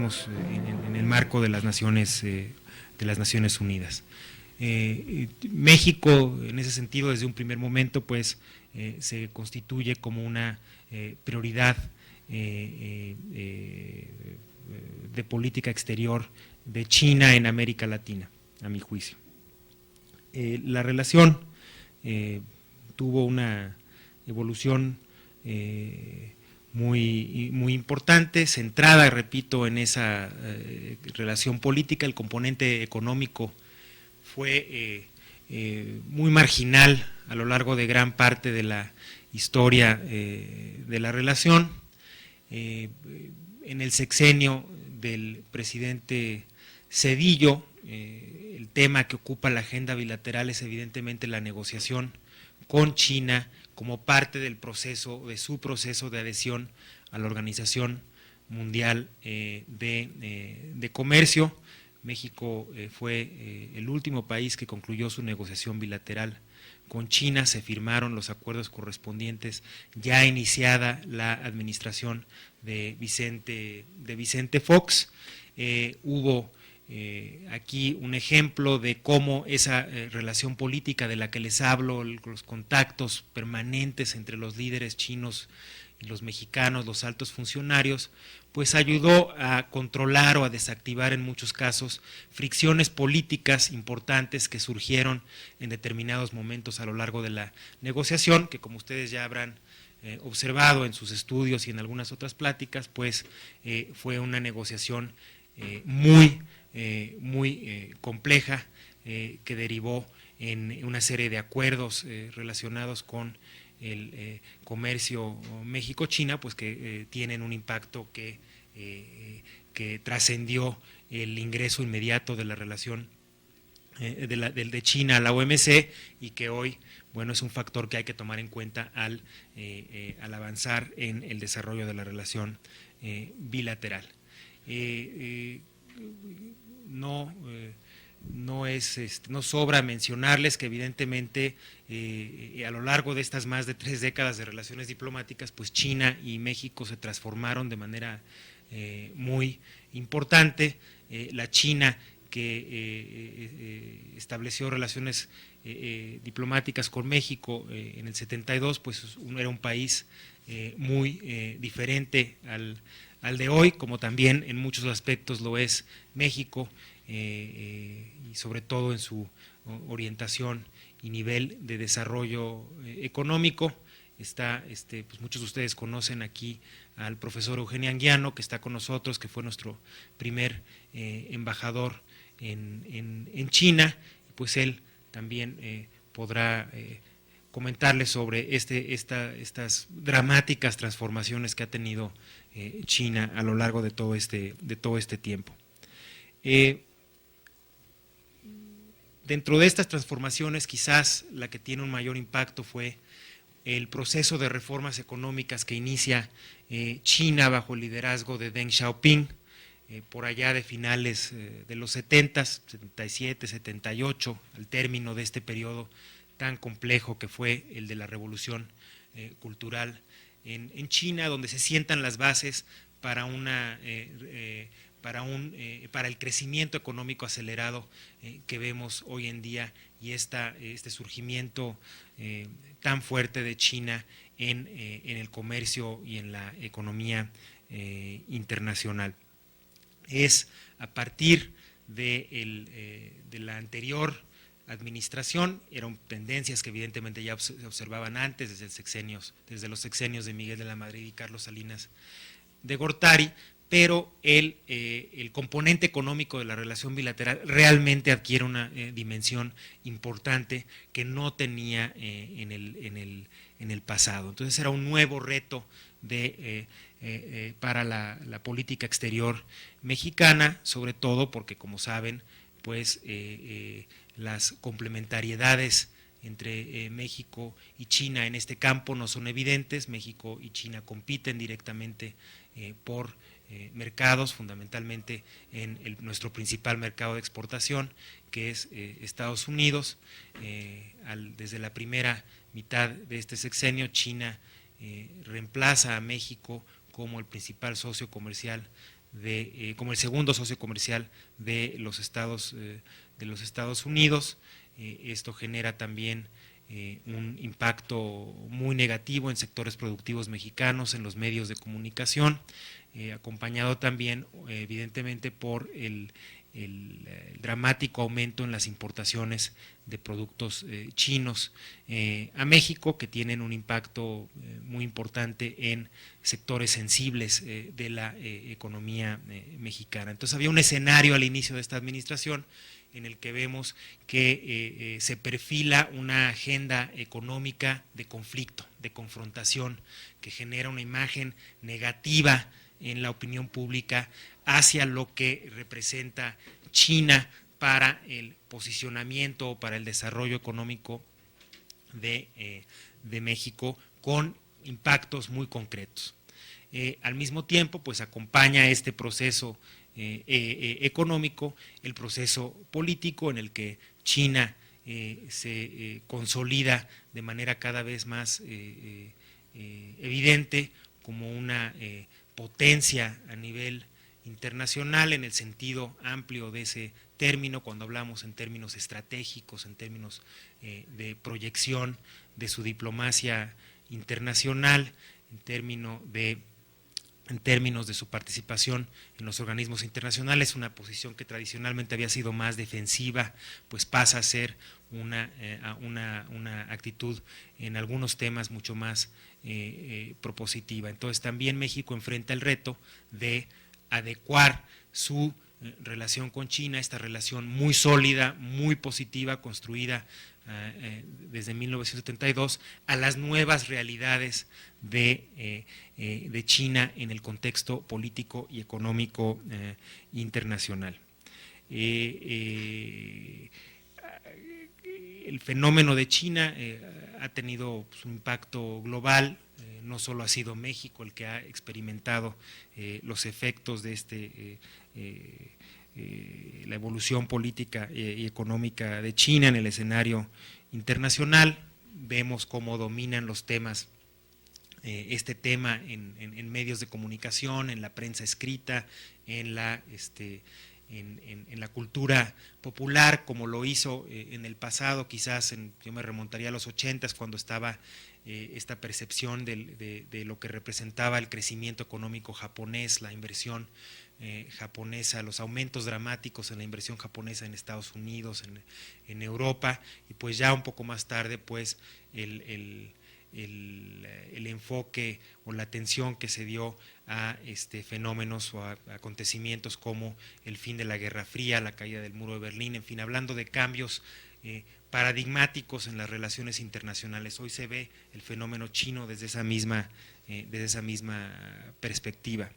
digamos, en el marco de las Naciones Unidas. México, en ese sentido, desde un primer momento, pues, se constituye como una prioridad de política exterior de China en América Latina, a mi juicio. La relación tuvo una evolución muy importante, centrada, repito, en esa relación política. El componente económico fue muy marginal a lo largo de gran parte de la historia de la relación. En el sexenio del presidente Zedillo, el tema que ocupa la agenda bilateral es evidentemente la negociación con China como parte del proceso, de su proceso de adhesión a la Organización Mundial de Comercio. México fue el último país que concluyó su negociación bilateral con China. Se firmaron los acuerdos correspondientes ya iniciada la administración de Vicente Fox. Hubo aquí un ejemplo de cómo esa relación política de la que les hablo, los contactos permanentes entre los líderes chinos y los mexicanos, los altos funcionarios, pues ayudó a controlar o a desactivar en muchos casos fricciones políticas importantes que surgieron en determinados momentos a lo largo de la negociación, que como ustedes ya habrán observado en sus estudios y en algunas otras pláticas, pues fue una negociación muy compleja que derivó en una serie de acuerdos relacionados con el comercio México-China, pues que tienen un impacto que trascendió el ingreso inmediato de la relación de China a la OMC, y que hoy, bueno, es un factor que hay que tomar en cuenta al avanzar en el desarrollo de la relación bilateral. No sobra mencionarles que evidentemente a lo largo de estas más de 3 décadas de relaciones diplomáticas, pues China y México se transformaron de manera muy importante. La China que estableció relaciones diplomáticas con México en el 72, pues era un país muy diferente al de hoy, como también en muchos aspectos lo es México, y sobre todo en su orientación y nivel de desarrollo económico. Pues muchos de ustedes conocen aquí al profesor Eugenio Anguiano, que está con nosotros, que fue nuestro primer embajador en China, pues él también podrá comentarles sobre estas dramáticas transformaciones que ha tenido China a lo largo de todo este tiempo. Dentro de estas transformaciones, quizás la que tiene un mayor impacto fue el proceso de reformas económicas que inicia China bajo el liderazgo de Deng Xiaoping, por allá de finales de los 70, 77, 78, al término de este periodo tan complejo que fue el de la revolución cultural en China, donde se sientan las bases para el crecimiento económico acelerado que vemos hoy en día, y este surgimiento tan fuerte de China en el comercio y en la economía internacional. Es a partir de la anterior administración, eran tendencias que evidentemente ya se observaban antes, desde los sexenios de Miguel de la Madrid y Carlos Salinas de Gortari, pero el componente económico de la relación bilateral realmente adquiere una dimensión importante que no tenía en el pasado. Entonces era un nuevo reto para la política exterior mexicana, sobre todo porque, como saben, pues las complementariedades entre México y China en este campo no son evidentes. México y China compiten directamente por mercados, fundamentalmente en nuestro principal mercado de exportación, que es Estados Unidos. Desde la primera mitad de este sexenio, China reemplaza a México como el principal socio comercial como el segundo socio comercial de los Estados Unidos. Esto genera también un impacto muy negativo en sectores productivos mexicanos, en los medios de comunicación, acompañado también evidentemente por el dramático aumento en las importaciones de productos chinos a México, que tienen un impacto muy importante en sectores sensibles de la economía mexicana. Entonces había un escenario al inicio de esta administración en el que vemos que se perfila una agenda económica de conflicto, de confrontación, que genera una imagen negativa en la opinión pública hacia lo que representa China para el posicionamiento o para el desarrollo económico de México, con impactos muy concretos. Al mismo tiempo, pues acompaña este proceso económico el proceso político en el que China se consolida de manera cada vez más evidente como una potencia a nivel internacional, en el sentido amplio de ese término, cuando hablamos en términos estratégicos, en términos de proyección de su diplomacia internacional, en términos de su participación en los organismos internacionales. Una posición que tradicionalmente había sido más defensiva, pues pasa a ser una actitud en algunos temas mucho más propositiva. Entonces también México enfrenta el reto de adecuar su relación con China, esta relación muy sólida, muy positiva, construida desde 1972, a las nuevas realidades de China en el contexto político y económico internacional. El fenómeno de China ha tenido pues, un impacto global. No solo ha sido México el que ha experimentado los efectos de la evolución política y económica de China en el escenario internacional. Vemos cómo dominan los temas, este tema en medios de comunicación, en la prensa escrita, en la cultura popular, como lo hizo en el pasado, quizás yo me remontaría a los 80s, cuando estaba esta percepción de lo que representaba el crecimiento económico japonés, la inversión japonesa, los aumentos dramáticos en la inversión japonesa en Estados Unidos, en Europa, y pues ya un poco más tarde pues el enfoque o la atención que se dio a fenómenos o a acontecimientos como el fin de la Guerra Fría, la caída del muro de Berlín, en fin, hablando de cambios paradigmáticos en las relaciones internacionales. Hoy se ve el fenómeno chino desde esa misma perspectiva.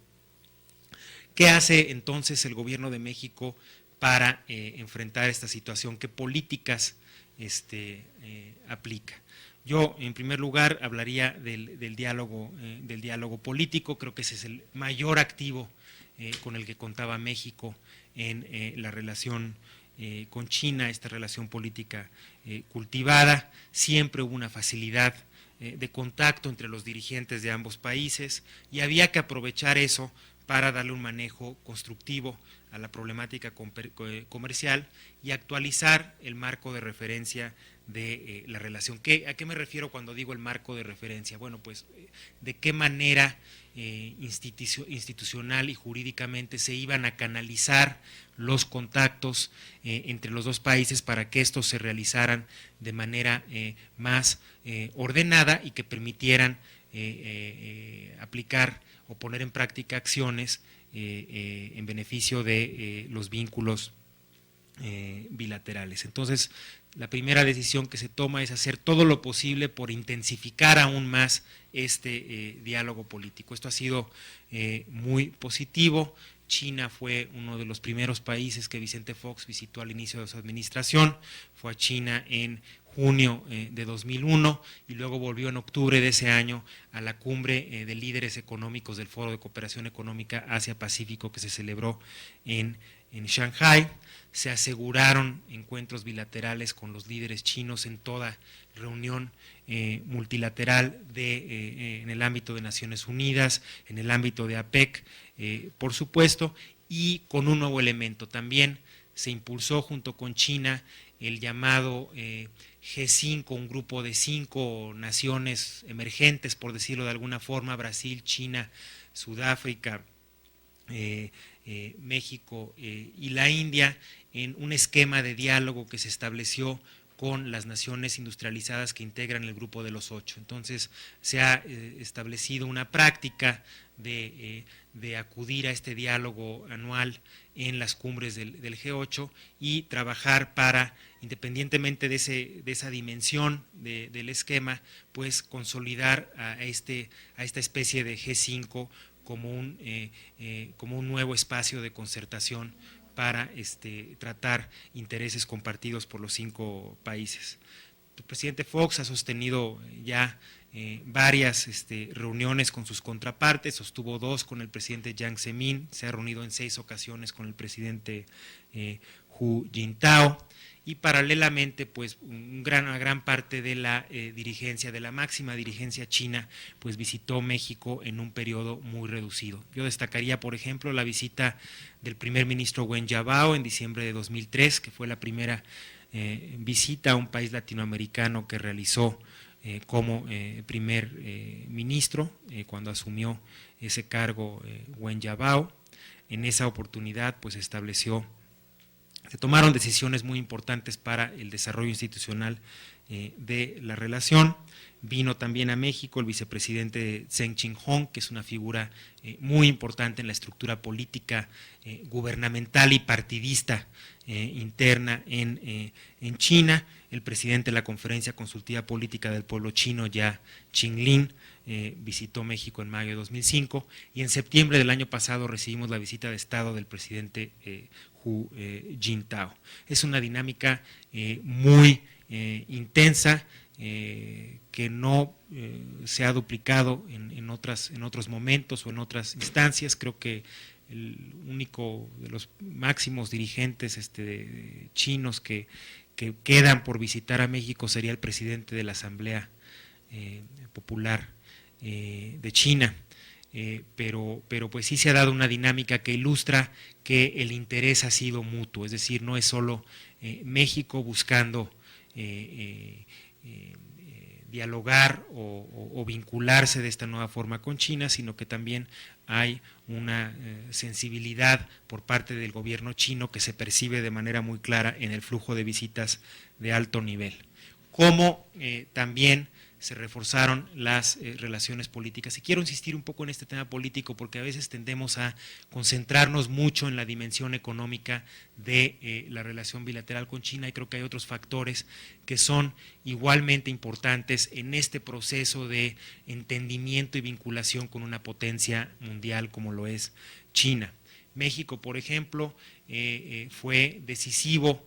¿Qué hace entonces el gobierno de México para enfrentar esta situación? ¿Qué políticas aplica? Yo, en primer lugar, hablaría del diálogo político. Creo que ese es el mayor activo con el que contaba México en la relación con China, esta relación política cultivada. Siempre hubo una facilidad de contacto entre los dirigentes de ambos países y había que aprovechar eso para darle un manejo constructivo a la problemática comercial y actualizar el marco de referencia de la relación. ¿A qué me refiero cuando digo el marco de referencia? Bueno, pues de qué manera institucional y jurídicamente se iban a canalizar los contactos entre los dos países para que estos se realizaran de manera más ordenada y que permitieran aplicar o poner en práctica acciones en beneficio de los vínculos bilaterales. Entonces, la primera decisión que se toma es hacer todo lo posible por intensificar aún más este diálogo político. Esto ha sido muy positivo. China fue uno de los primeros países que Vicente Fox visitó al inicio de su administración. Fue a China en junio de 2001 y luego volvió en octubre de ese año a la cumbre de líderes económicos del Foro de Cooperación Económica Asia-Pacífico que se celebró en Shanghái. Se aseguraron encuentros bilaterales con los líderes chinos en toda reunión multilateral en el ámbito de Naciones Unidas, en el ámbito de APEC, por supuesto, y con un nuevo elemento. También se impulsó junto con China el llamado G5, un grupo de 5 naciones emergentes, por decirlo de alguna forma: Brasil, China, Sudáfrica, México y la India, en un esquema de diálogo que se estableció con las naciones industrializadas que integran el grupo de los 8. Entonces se ha establecido una práctica de acudir a este diálogo anual en las cumbres del G8 y trabajar para, independientemente de esa dimensión del esquema, pues consolidar a esta especie de G5 como un nuevo espacio de concertación para tratar intereses compartidos por los 5 países. El presidente Fox ha sostenido ya varias reuniones con sus contrapartes, sostuvo 2 con el presidente Jiang Zemin, se ha reunido en 6 ocasiones con el presidente Hu Jintao, y paralelamente pues una gran parte de la dirigencia, de la máxima dirigencia china, pues visitó México en un periodo muy reducido. Yo destacaría, por ejemplo, la visita del primer ministro Wen Jiabao en diciembre de 2003, que fue la primera visita a un país latinoamericano que realizó como primer ministro cuando asumió ese cargo Wen Jiabao. En esa oportunidad pues se tomaron decisiones muy importantes para el desarrollo institucional de la relación. Vino también a México el vicepresidente Zheng Qinghong, que es una figura muy importante en la estructura política gubernamental y partidista interna en China. El presidente de la Conferencia Consultiva Política del Pueblo Chino, Ya Qinglin, visitó México en mayo de 2005, y en septiembre del año pasado recibimos la visita de Estado del presidente Hu Jintao. Es una dinámica muy intensa, que no se ha duplicado en otros momentos o en otras instancias. Creo que el único de los máximos dirigentes chinos que quedan por visitar a México sería el presidente de la Asamblea Popular de China. Pero pues sí se ha dado una dinámica que ilustra que el interés ha sido mutuo, es decir, no es solo México buscando dialogar o vincularse de esta nueva forma con China, sino que también hay una sensibilidad por parte del gobierno chino que se percibe de manera muy clara en el flujo de visitas de alto nivel. Como también se reforzaron las relaciones políticas. Y quiero insistir un poco en este tema político porque a veces tendemos a concentrarnos mucho en la dimensión económica de la relación bilateral con China, y creo que hay otros factores que son igualmente importantes en este proceso de entendimiento y vinculación con una potencia mundial como lo es China. México, por ejemplo, fue decisivo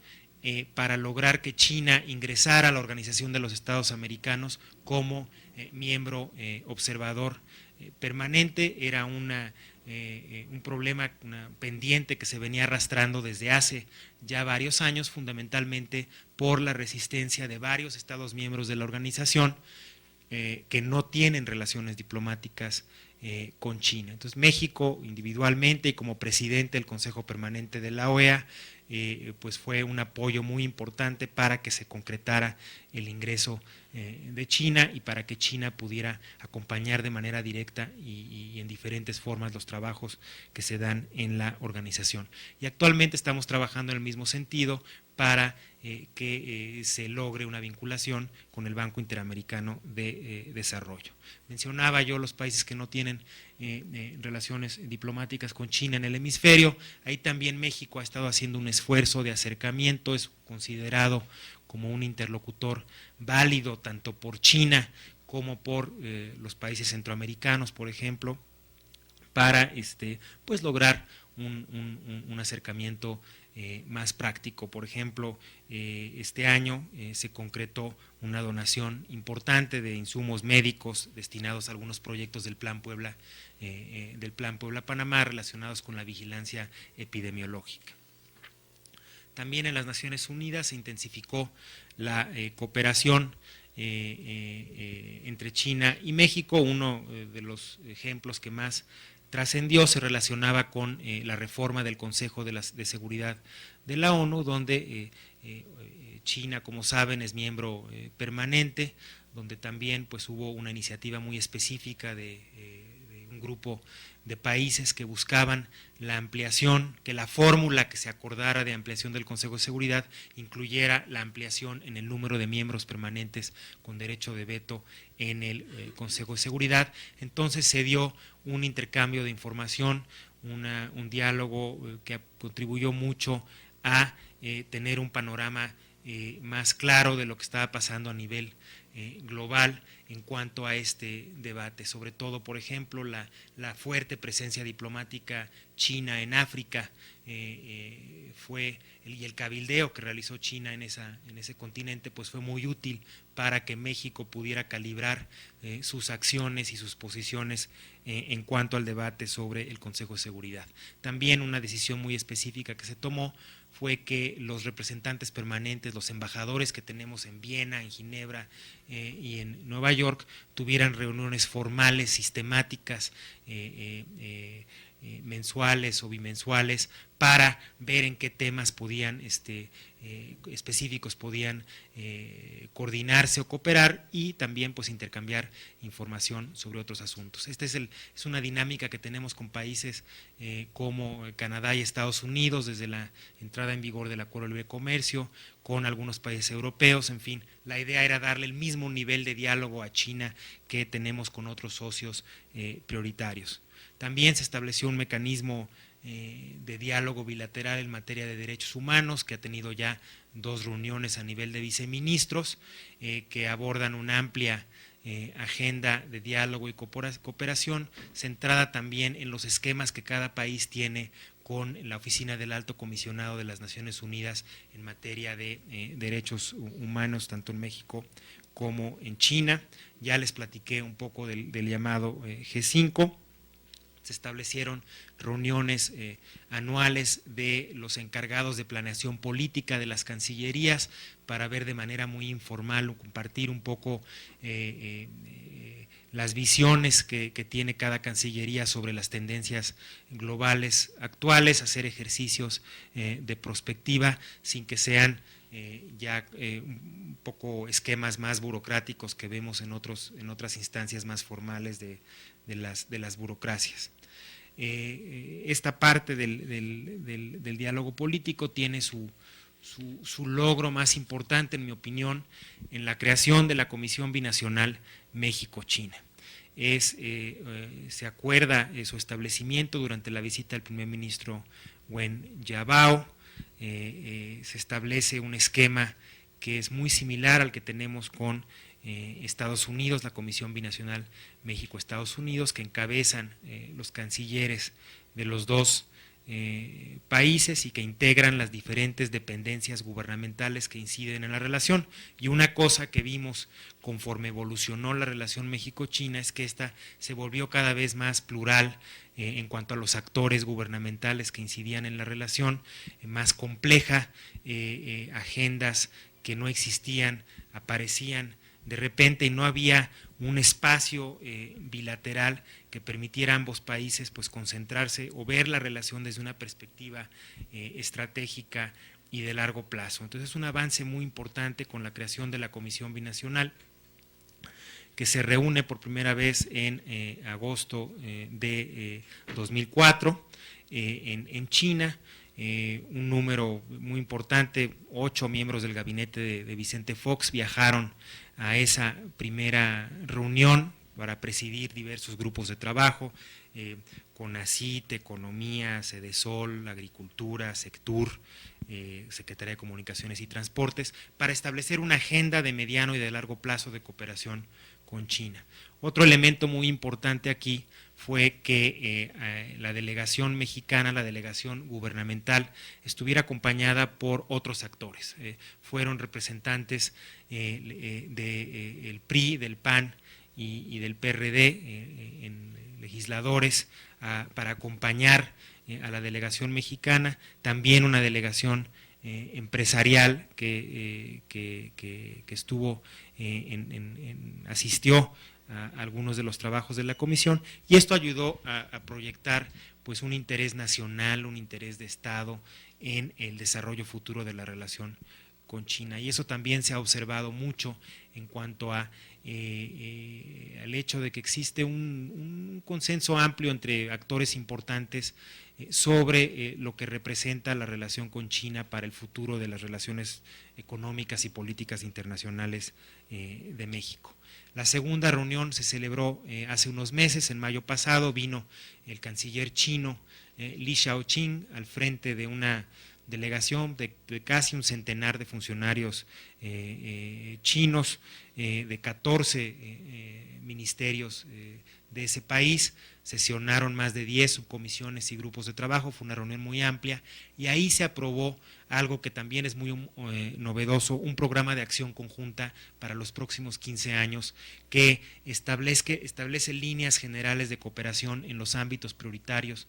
para lograr que China ingresara a la Organización de los Estados Americanos como miembro observador permanente. Era un problema, una pendiente que se venía arrastrando desde hace ya varios años, fundamentalmente por la resistencia de varios Estados miembros de la organización que no tienen relaciones diplomáticas con China. Entonces México individualmente y como presidente del Consejo Permanente de la OEA pues fue un apoyo muy importante para que se concretara el ingreso de China y para que China pudiera acompañar de manera directa y en diferentes formas los trabajos que se dan en la organización. Y actualmente estamos trabajando en el mismo sentido para que se logre una vinculación con el Banco Interamericano de Desarrollo. Mencionaba yo los países que no tienen relaciones diplomáticas con China en el hemisferio. Ahí también México ha estado haciendo un esfuerzo de acercamiento, es considerado como un interlocutor válido tanto por China como por los países centroamericanos, por ejemplo, para pues lograr un acercamiento más práctico. Por ejemplo, este año se concretó una donación importante de insumos médicos destinados a algunos proyectos del Plan Puebla-Panamá relacionados con la vigilancia epidemiológica. También en las Naciones Unidas se intensificó la cooperación entre China y México. Uno de los ejemplos que más trascendió se relacionaba con la reforma del Consejo de Seguridad de la ONU, donde China, como saben, es miembro permanente, donde también pues hubo una iniciativa muy específica de un grupo de países que buscaban la ampliación, que la fórmula que se acordara de ampliación del Consejo de Seguridad incluyera la ampliación en el número de miembros permanentes con derecho de veto en el Consejo de Seguridad. Entonces se dio un intercambio de información, un diálogo que contribuyó mucho a tener un panorama más claro de lo que estaba pasando a nivel global en cuanto a este debate, sobre todo, por ejemplo, la fuerte presencia diplomática china en África fue y el cabildeo que realizó China en ese continente pues fue muy útil para que México pudiera calibrar sus acciones y sus posiciones en cuanto al debate sobre el Consejo de Seguridad. También una decisión muy específica que se tomó fue que los representantes permanentes, los embajadores que tenemos en Viena, en Ginebra y en Nueva York, tuvieran reuniones formales, sistemáticas, mensuales o bimensuales, para ver en qué temas podían específicos podían coordinarse o cooperar y también pues intercambiar información sobre otros asuntos. Esta es una dinámica que tenemos con países como Canadá y Estados Unidos desde la entrada en vigor del Acuerdo de Libre Comercio, con algunos países europeos. En fin, la idea era darle el mismo nivel de diálogo a China que tenemos con otros socios prioritarios. También se estableció un mecanismo de diálogo bilateral en materia de derechos humanos, que ha tenido ya 2 reuniones a nivel de viceministros, que abordan una amplia agenda de diálogo y cooperación, centrada también en los esquemas que cada país tiene con la Oficina del Alto Comisionado de las Naciones Unidas en materia de derechos humanos, tanto en México como en China. Ya les platiqué un poco del llamado G5. Se establecieron reuniones anuales de los encargados de planeación política de las cancillerías para ver de manera muy informal o compartir un poco las visiones que tiene cada cancillería sobre las tendencias globales actuales, hacer ejercicios de prospectiva sin que sean un poco esquemas más burocráticos que vemos en otras instancias más formales de las burocracias. Esta parte del diálogo político tiene su logro más importante, en mi opinión, en la creación de la Comisión Binacional México-China. Se acuerda su establecimiento durante la visita del primer ministro Wen Jiabao. Se establece un esquema que es muy similar al que tenemos con Estados Unidos, la Comisión Binacional México-Estados Unidos, que encabezan los cancilleres de los 2 países y que integran las diferentes dependencias gubernamentales que inciden en la relación. Y una cosa que vimos conforme evolucionó la relación México-China es que esta se volvió cada vez más plural en cuanto a los actores gubernamentales que incidían en la relación, más compleja, agendas que no existían, aparecían de repente y no había un espacio bilateral que permitiera a ambos países pues concentrarse o ver la relación desde una perspectiva estratégica y de largo plazo. Entonces es un avance muy importante con la creación de la Comisión Binacional, que se reúne por primera vez en agosto de 2004 en China. Un número muy importante, 8 miembros del gabinete de Vicente Fox viajaron a esa primera reunión para presidir diversos grupos de trabajo, CONACYT, Economía, Sedesol, Agricultura, Sectur, Secretaría de Comunicaciones y Transportes, para establecer una agenda de mediano y de largo plazo de cooperación con China. Otro elemento muy importante aquí fue que la delegación mexicana, la delegación gubernamental, estuviera acompañada por otros actores. Fueron representantes del PRI, del PAN y del PRD, legisladores, para acompañar a la delegación mexicana, también una delegación empresarial que estuvo, asistió a algunos de los trabajos de la comisión, y esto ayudó a proyectar pues un interés nacional, un interés de Estado en el desarrollo futuro de la relación con China. Y eso también se ha observado mucho en cuanto al hecho de que existe un consenso amplio entre actores importantes sobre lo que representa la relación con China para el futuro de las relaciones económicas y políticas internacionales de México. La segunda reunión se celebró hace unos meses, en mayo pasado. Vino el canciller chino Li Xiaoqing al frente de una delegación de casi un centenar de funcionarios chinos, de 14 ministerios de ese país. Sesionaron más de 10 subcomisiones y grupos de trabajo. Fue una reunión muy amplia y ahí se aprobó algo que también es muy novedoso, un programa de acción conjunta para los próximos 15 años que establece líneas generales de cooperación en los ámbitos prioritarios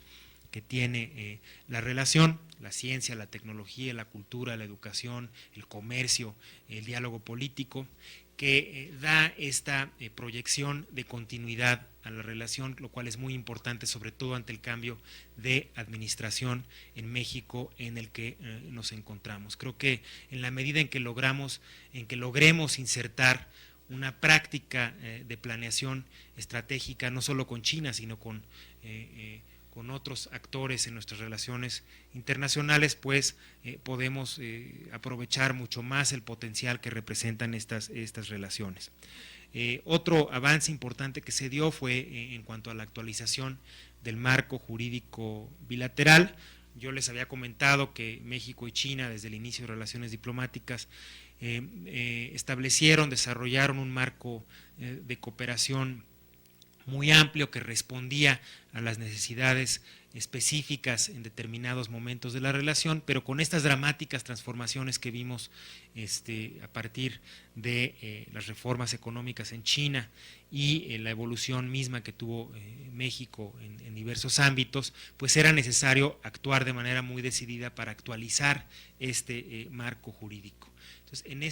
que tiene la relación: la ciencia, la tecnología, la cultura, la educación, el comercio, el diálogo político, que da esta proyección de continuidad a la relación, lo cual es muy importante, sobre todo ante el cambio de administración en México en el que nos encontramos. Creo que en la medida en que logremos insertar una práctica de planeación estratégica, no solo con China, sino con otros actores en nuestras relaciones internacionales, pues podemos aprovechar mucho más el potencial que representan estas relaciones. Otro avance importante que se dio fue en cuanto a la actualización del marco jurídico bilateral. Yo les había comentado que México y China, desde el inicio de relaciones diplomáticas, desarrollaron un marco de cooperación muy amplio que respondía a las necesidades específicas en determinados momentos de la relación, pero con estas dramáticas transformaciones que vimos a partir de las reformas económicas en China y la evolución misma que tuvo México en diversos ámbitos, pues era necesario actuar de manera muy decidida para actualizar este marco jurídico. Entonces, en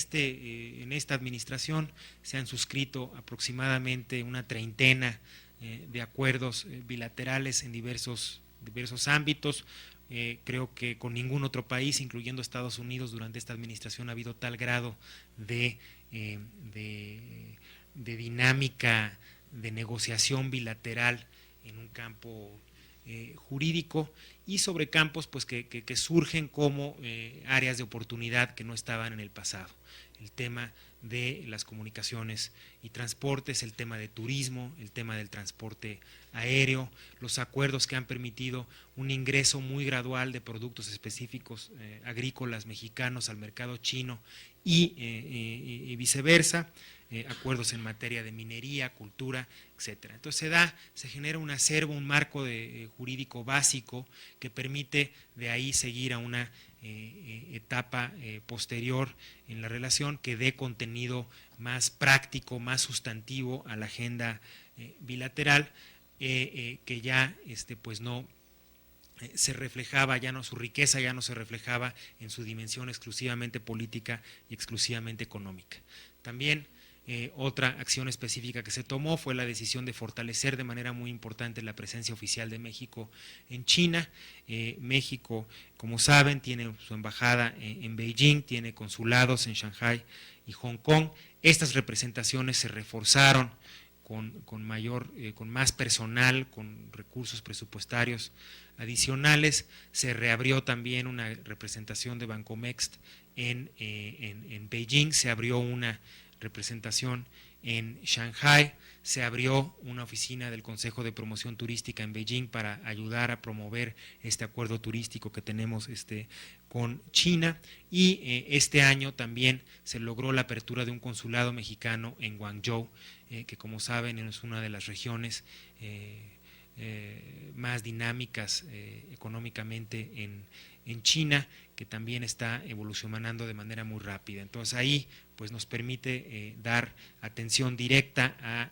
esta administración se han suscrito aproximadamente una treintena de acuerdos bilaterales en diversos ámbitos. Creo que con ningún otro país, incluyendo Estados Unidos, durante esta administración ha habido tal grado de dinámica de negociación bilateral en un campo jurídico y sobre campos pues que surgen como áreas de oportunidad que no estaban en el pasado. El tema de las comunicaciones y transportes, el tema de turismo, el tema del transporte aéreo, los acuerdos que han permitido un ingreso muy gradual de productos específicos agrícolas mexicanos al mercado chino y viceversa, acuerdos en materia de minería, cultura, etcétera. Entonces se genera un acervo, un marco jurídico básico que permite de ahí seguir a una etapa posterior en la relación que dé contenido más práctico, más sustantivo a la agenda bilateral, que ya pues no se reflejaba, su riqueza ya no se reflejaba en su dimensión exclusivamente política y exclusivamente económica. También otra acción específica que se tomó fue la decisión de fortalecer de manera muy importante la presencia oficial de México en China. México, como saben, tiene su embajada en Beijing, tiene consulados en Shanghái y Hong Kong. Estas representaciones se reforzaron con más personal, con recursos presupuestarios adicionales. Se reabrió también una representación de Bancomext en Beijing, se abrió una representación en Shanghái, se abrió una oficina del Consejo de Promoción Turística en Beijing para ayudar a promover este acuerdo turístico que tenemos con China, y este año también se logró la apertura de un consulado mexicano en Guangzhou, que como saben es una de las regiones más dinámicas económicamente en China, que también está evolucionando de manera muy rápida. Entonces ahí pues nos permite dar atención directa a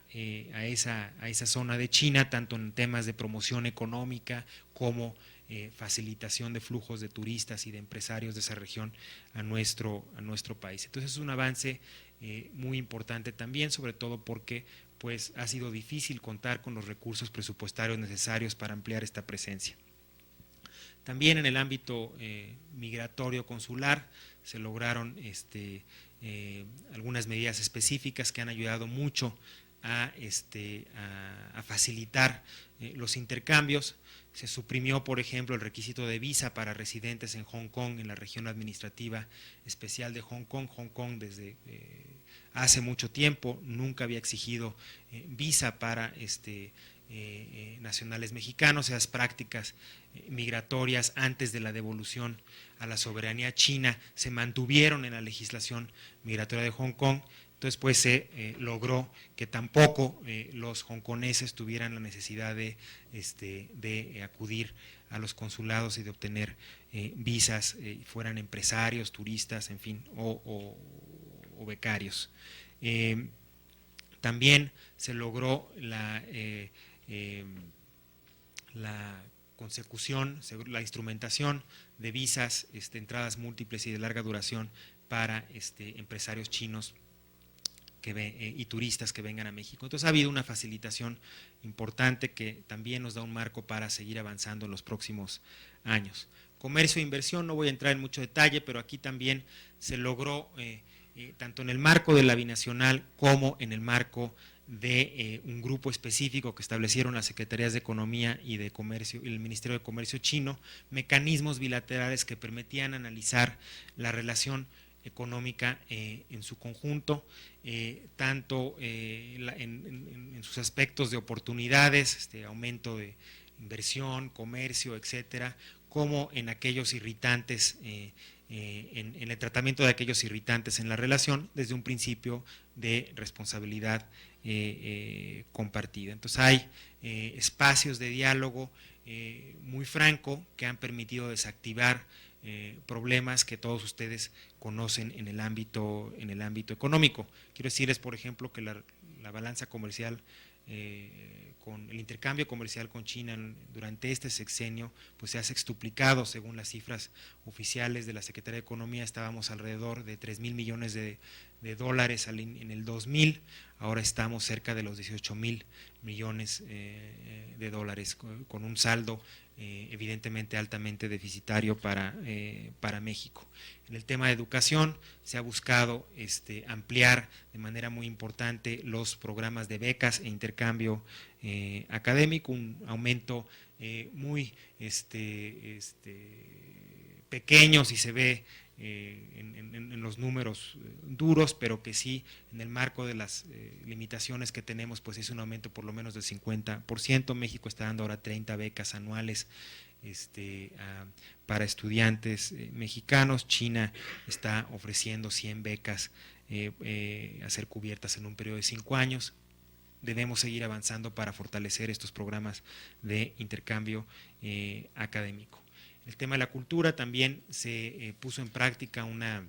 esa zona de China, tanto en temas de promoción económica como facilitación de flujos de turistas y de empresarios de esa región a nuestro país. Entonces es un avance muy importante también, sobre todo porque pues ha sido difícil contar con los recursos presupuestarios necesarios para ampliar esta presencia. También en el ámbito migratorio consular se lograron algunas medidas específicas que han ayudado mucho a facilitar los intercambios. Se suprimió, por ejemplo, el requisito de visa para residentes en Hong Kong, en la región administrativa especial de Hong Kong. Hong Kong desde hace mucho tiempo nunca había exigido visa para nacionales mexicanos. Esas prácticas migratorias antes de la devolución a la soberanía china se mantuvieron en la legislación migratoria de Hong Kong. Entonces pues se logró que tampoco los hongkoneses tuvieran la necesidad de acudir a los consulados y de obtener visas, fueran empresarios, turistas, en fin, o becarios. También se logró la consecución, la instrumentación de visas, entradas múltiples y de larga duración para empresarios chinos y turistas que vengan a México. Entonces ha habido una facilitación importante que también nos da un marco para seguir avanzando en los próximos años. Comercio e inversión, no voy a entrar en mucho detalle, pero aquí también se logró, tanto en el marco de la binacional como en el marco de un grupo específico que establecieron las Secretarías de Economía y de Comercio y el Ministerio de Comercio chino, mecanismos bilaterales que permitían analizar la relación económica en su conjunto, tanto en sus aspectos de oportunidades, aumento de inversión, comercio, etcétera, como en aquellos irritantes, en el tratamiento de aquellos irritantes en la relación desde un principio de responsabilidad compartida. Entonces hay espacios de diálogo muy franco que han permitido desactivar problemas que todos ustedes conocen en el ámbito económico. Quiero decirles, por ejemplo, que la balanza comercial con el intercambio comercial con China durante este sexenio pues se ha sextuplicado. Según las cifras oficiales de la Secretaría de Economía, estábamos alrededor de 3,000 millones de dólares en el 2000, ahora estamos cerca de los 18,000 millones de dólares, con un saldo evidentemente altamente deficitario para México. En el tema de educación se ha buscado ampliar de manera muy importante los programas de becas e intercambio académico, un aumento muy pequeño si se ve en los números duros, pero que sí en el marco de las limitaciones que tenemos pues es un aumento por lo menos del 50%. México está dando ahora 30 becas anuales para estudiantes mexicanos. China está ofreciendo 100 becas a ser cubiertas en un periodo de 5 años. Debemos seguir avanzando para fortalecer estos programas de intercambio académico. El tema de la cultura también se puso en práctica una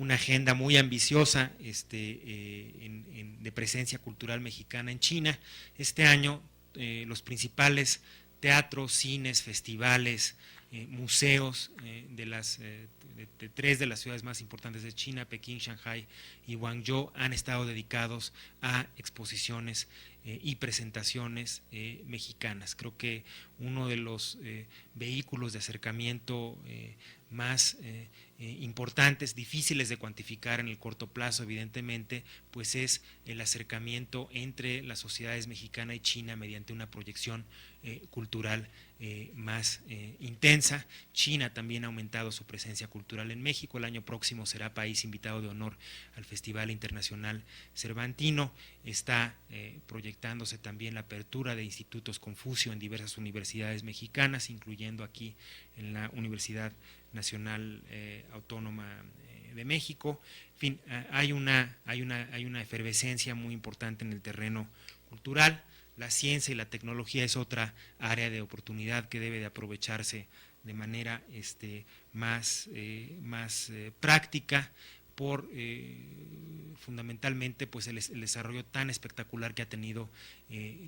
agenda muy ambiciosa de presencia cultural mexicana en China. Este año los principales teatros, cines, festivales, museos de 3 de las ciudades más importantes de China, Pekín, Shanghái y Guangzhou, han estado dedicados a exposiciones y presentaciones mexicanas. Creo que uno de los vehículos de acercamiento más importantes, difíciles de cuantificar en el corto plazo, evidentemente, pues es el acercamiento entre las sociedades mexicana y China mediante una proyección cultural más intensa. China también ha aumentado su presencia cultural en México. El año próximo será país invitado de honor al Festival Internacional Cervantino. Está proyectándose también la apertura de institutos Confucio en diversas universidades mexicanas, incluyendo aquí en la Universidad Nacional Autónoma de México. En fin, hay una efervescencia muy importante en el terreno cultural. la ciencia y la tecnología es otra área de oportunidad que debe de aprovecharse de manera más práctica por fundamentalmente pues el desarrollo tan espectacular que ha tenido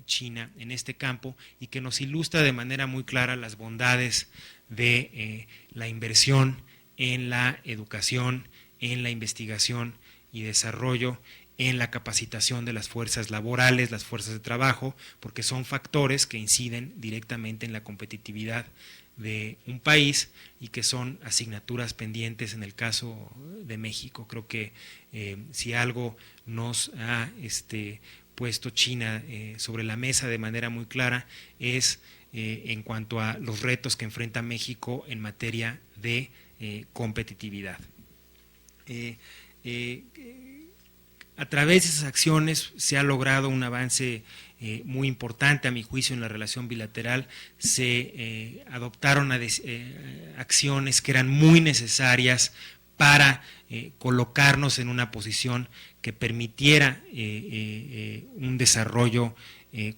China en este campo y que nos ilustra de manera muy clara las bondades de la inversión en la educación, en la investigación y desarrollo, en la capacitación de las fuerzas laborales, las fuerzas de trabajo, porque son factores que inciden directamente en la competitividad de un país y que son asignaturas pendientes en el caso de México. Creo que si algo nos ha puesto China sobre la mesa de manera muy clara es en cuanto a los retos que enfrenta México en materia de competitividad. A través de esas acciones se ha logrado un avance muy importante, a mi juicio, en la relación bilateral. Se adoptaron acciones que eran muy necesarias para colocarnos en una posición que permitiera un desarrollo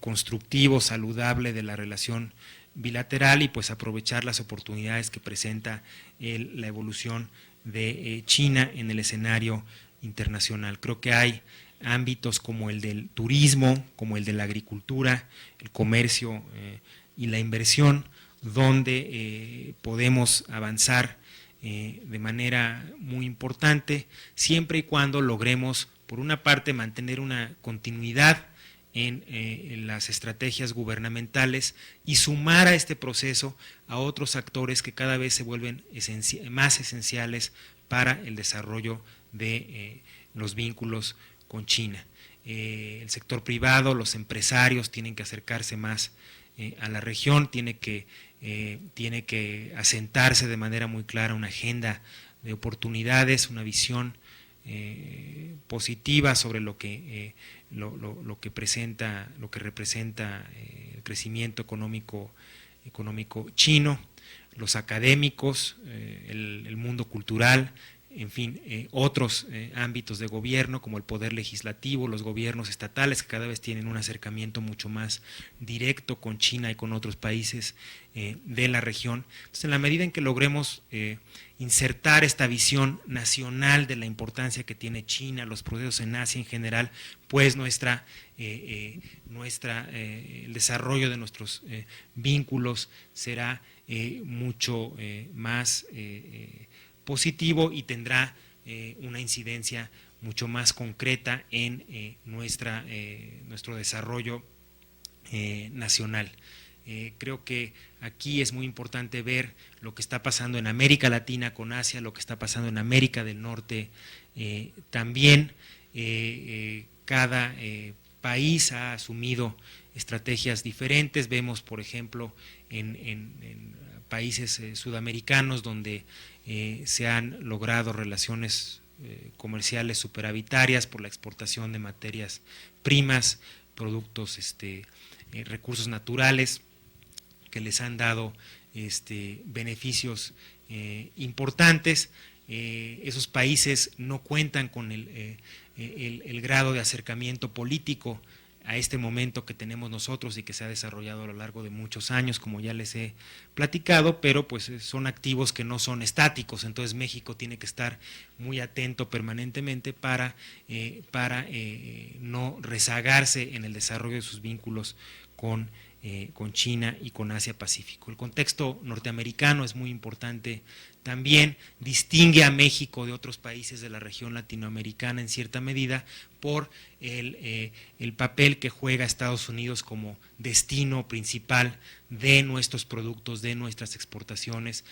constructivo, saludable de la relación bilateral y pues aprovechar las oportunidades que presenta la evolución de China en el escenario internacional. Creo que hay ámbitos como el del turismo, como el de la agricultura, el comercio y la inversión, donde podemos avanzar de manera muy importante, siempre y cuando logremos, por una parte, mantener una continuidad en las estrategias gubernamentales y sumar a este proceso a otros actores que cada vez se vuelven más esenciales para el desarrollo de los vínculos con China. El sector privado, los empresarios tienen que acercarse más a la región, tiene que asentarse de manera muy clara una agenda de oportunidades, una visión positiva sobre lo que representa el crecimiento económico chino, los académicos, el mundo cultural, en fin, otros ámbitos de gobierno como el poder legislativo, los gobiernos estatales que cada vez tienen un acercamiento mucho más directo con China y con otros países de la región. Entonces, en la medida en que logremos insertar esta visión nacional de la importancia que tiene China, los procesos en Asia en general, pues el desarrollo de nuestros vínculos será mucho más positivo y tendrá una incidencia mucho más concreta en nuestro desarrollo nacional. Creo que aquí es muy importante ver lo que está pasando en América Latina con Asia, lo que está pasando en América del Norte también. Cada país ha asumido estrategias diferentes. Vemos, por ejemplo, en países sudamericanos donde se han logrado relaciones comerciales superavitarias por la exportación de materias primas, productos, recursos naturales que les han dado beneficios importantes. Esos países no cuentan con el grado de acercamiento político a este momento que tenemos nosotros y que se ha desarrollado a lo largo de muchos años, como ya les he platicado, pero pues son activos que no son estáticos. Entonces México tiene que estar muy atento permanentemente para no rezagarse en el desarrollo de sus vínculos con China y con Asia Pacífico. El contexto norteamericano es muy importante también, distingue a México de otros países de la región latinoamericana en cierta medida por el papel que juega Estados Unidos como destino principal de nuestros productos, de nuestras exportaciones,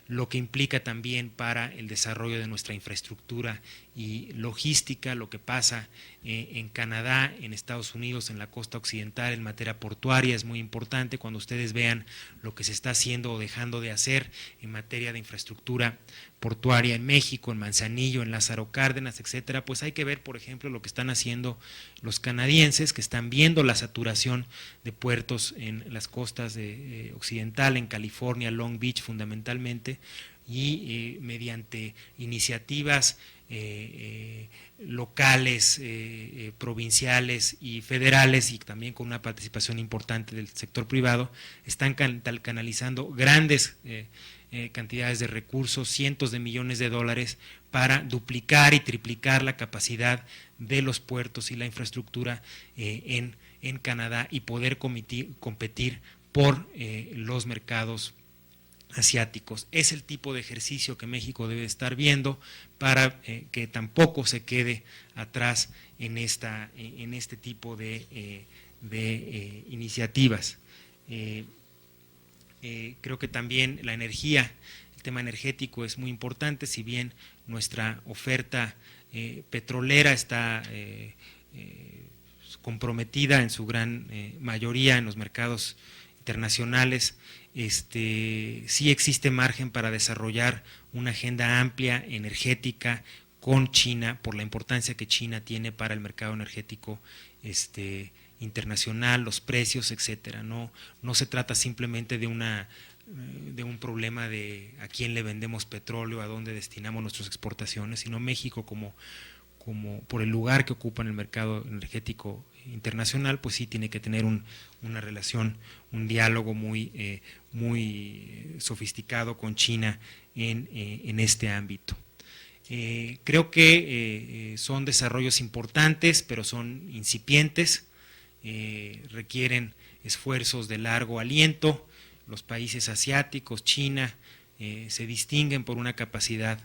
lo que implica también para el desarrollo de nuestra infraestructura y logística, lo que pasa en Canadá, en Estados Unidos, en la costa occidental, en materia portuaria, es muy importante. Cuando ustedes vean lo que se está haciendo o dejando de hacer en materia de infraestructura portuaria en México, en Manzanillo, en Lázaro Cárdenas, etcétera, pues hay que ver, por ejemplo, lo que están haciendo los canadienses, que están viendo la saturación de puertos en las costas occidental, en California, Long Beach fundamentalmente, y mediante iniciativas locales, provinciales y federales, y también con una participación importante del sector privado, están canalizando grandes cantidades de recursos, cientos de millones de dólares, para duplicar y triplicar la capacidad de los puertos y la infraestructura en Canadá, y poder competir por los mercados asiáticos. Es el tipo de ejercicio que México debe estar viendo para que tampoco se quede atrás en este tipo de iniciativas. Creo que también la energía, el tema energético es muy importante. Si bien nuestra oferta petrolera está comprometida en su gran mayoría en los mercados internacionales, sí existe margen para desarrollar una agenda amplia energética con China, por la importancia que China tiene para el mercado energético internacional, los precios, etcétera. No se trata simplemente de un problema de a quién le vendemos petróleo, a dónde destinamos nuestras exportaciones, sino México como por el lugar que ocupa en el mercado energético internacional, pues sí tiene que tener una relación, un diálogo muy sofisticado con China en este ámbito. Creo que son desarrollos importantes, pero son incipientes, requieren esfuerzos de largo aliento. Los países asiáticos, China, se distinguen por una capacidad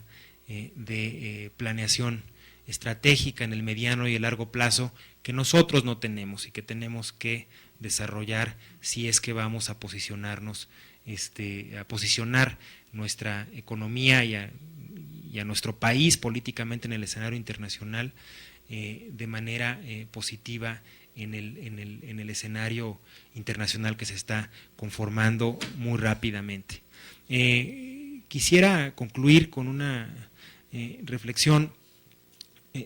de planeación estratégica en el mediano y el largo plazo que nosotros no tenemos y que tenemos que desarrollar si es que vamos a posicionarnos, a posicionar nuestra economía y a nuestro país políticamente en el escenario internacional de manera positiva en el escenario internacional que se está conformando muy rápidamente. Quisiera concluir con una reflexión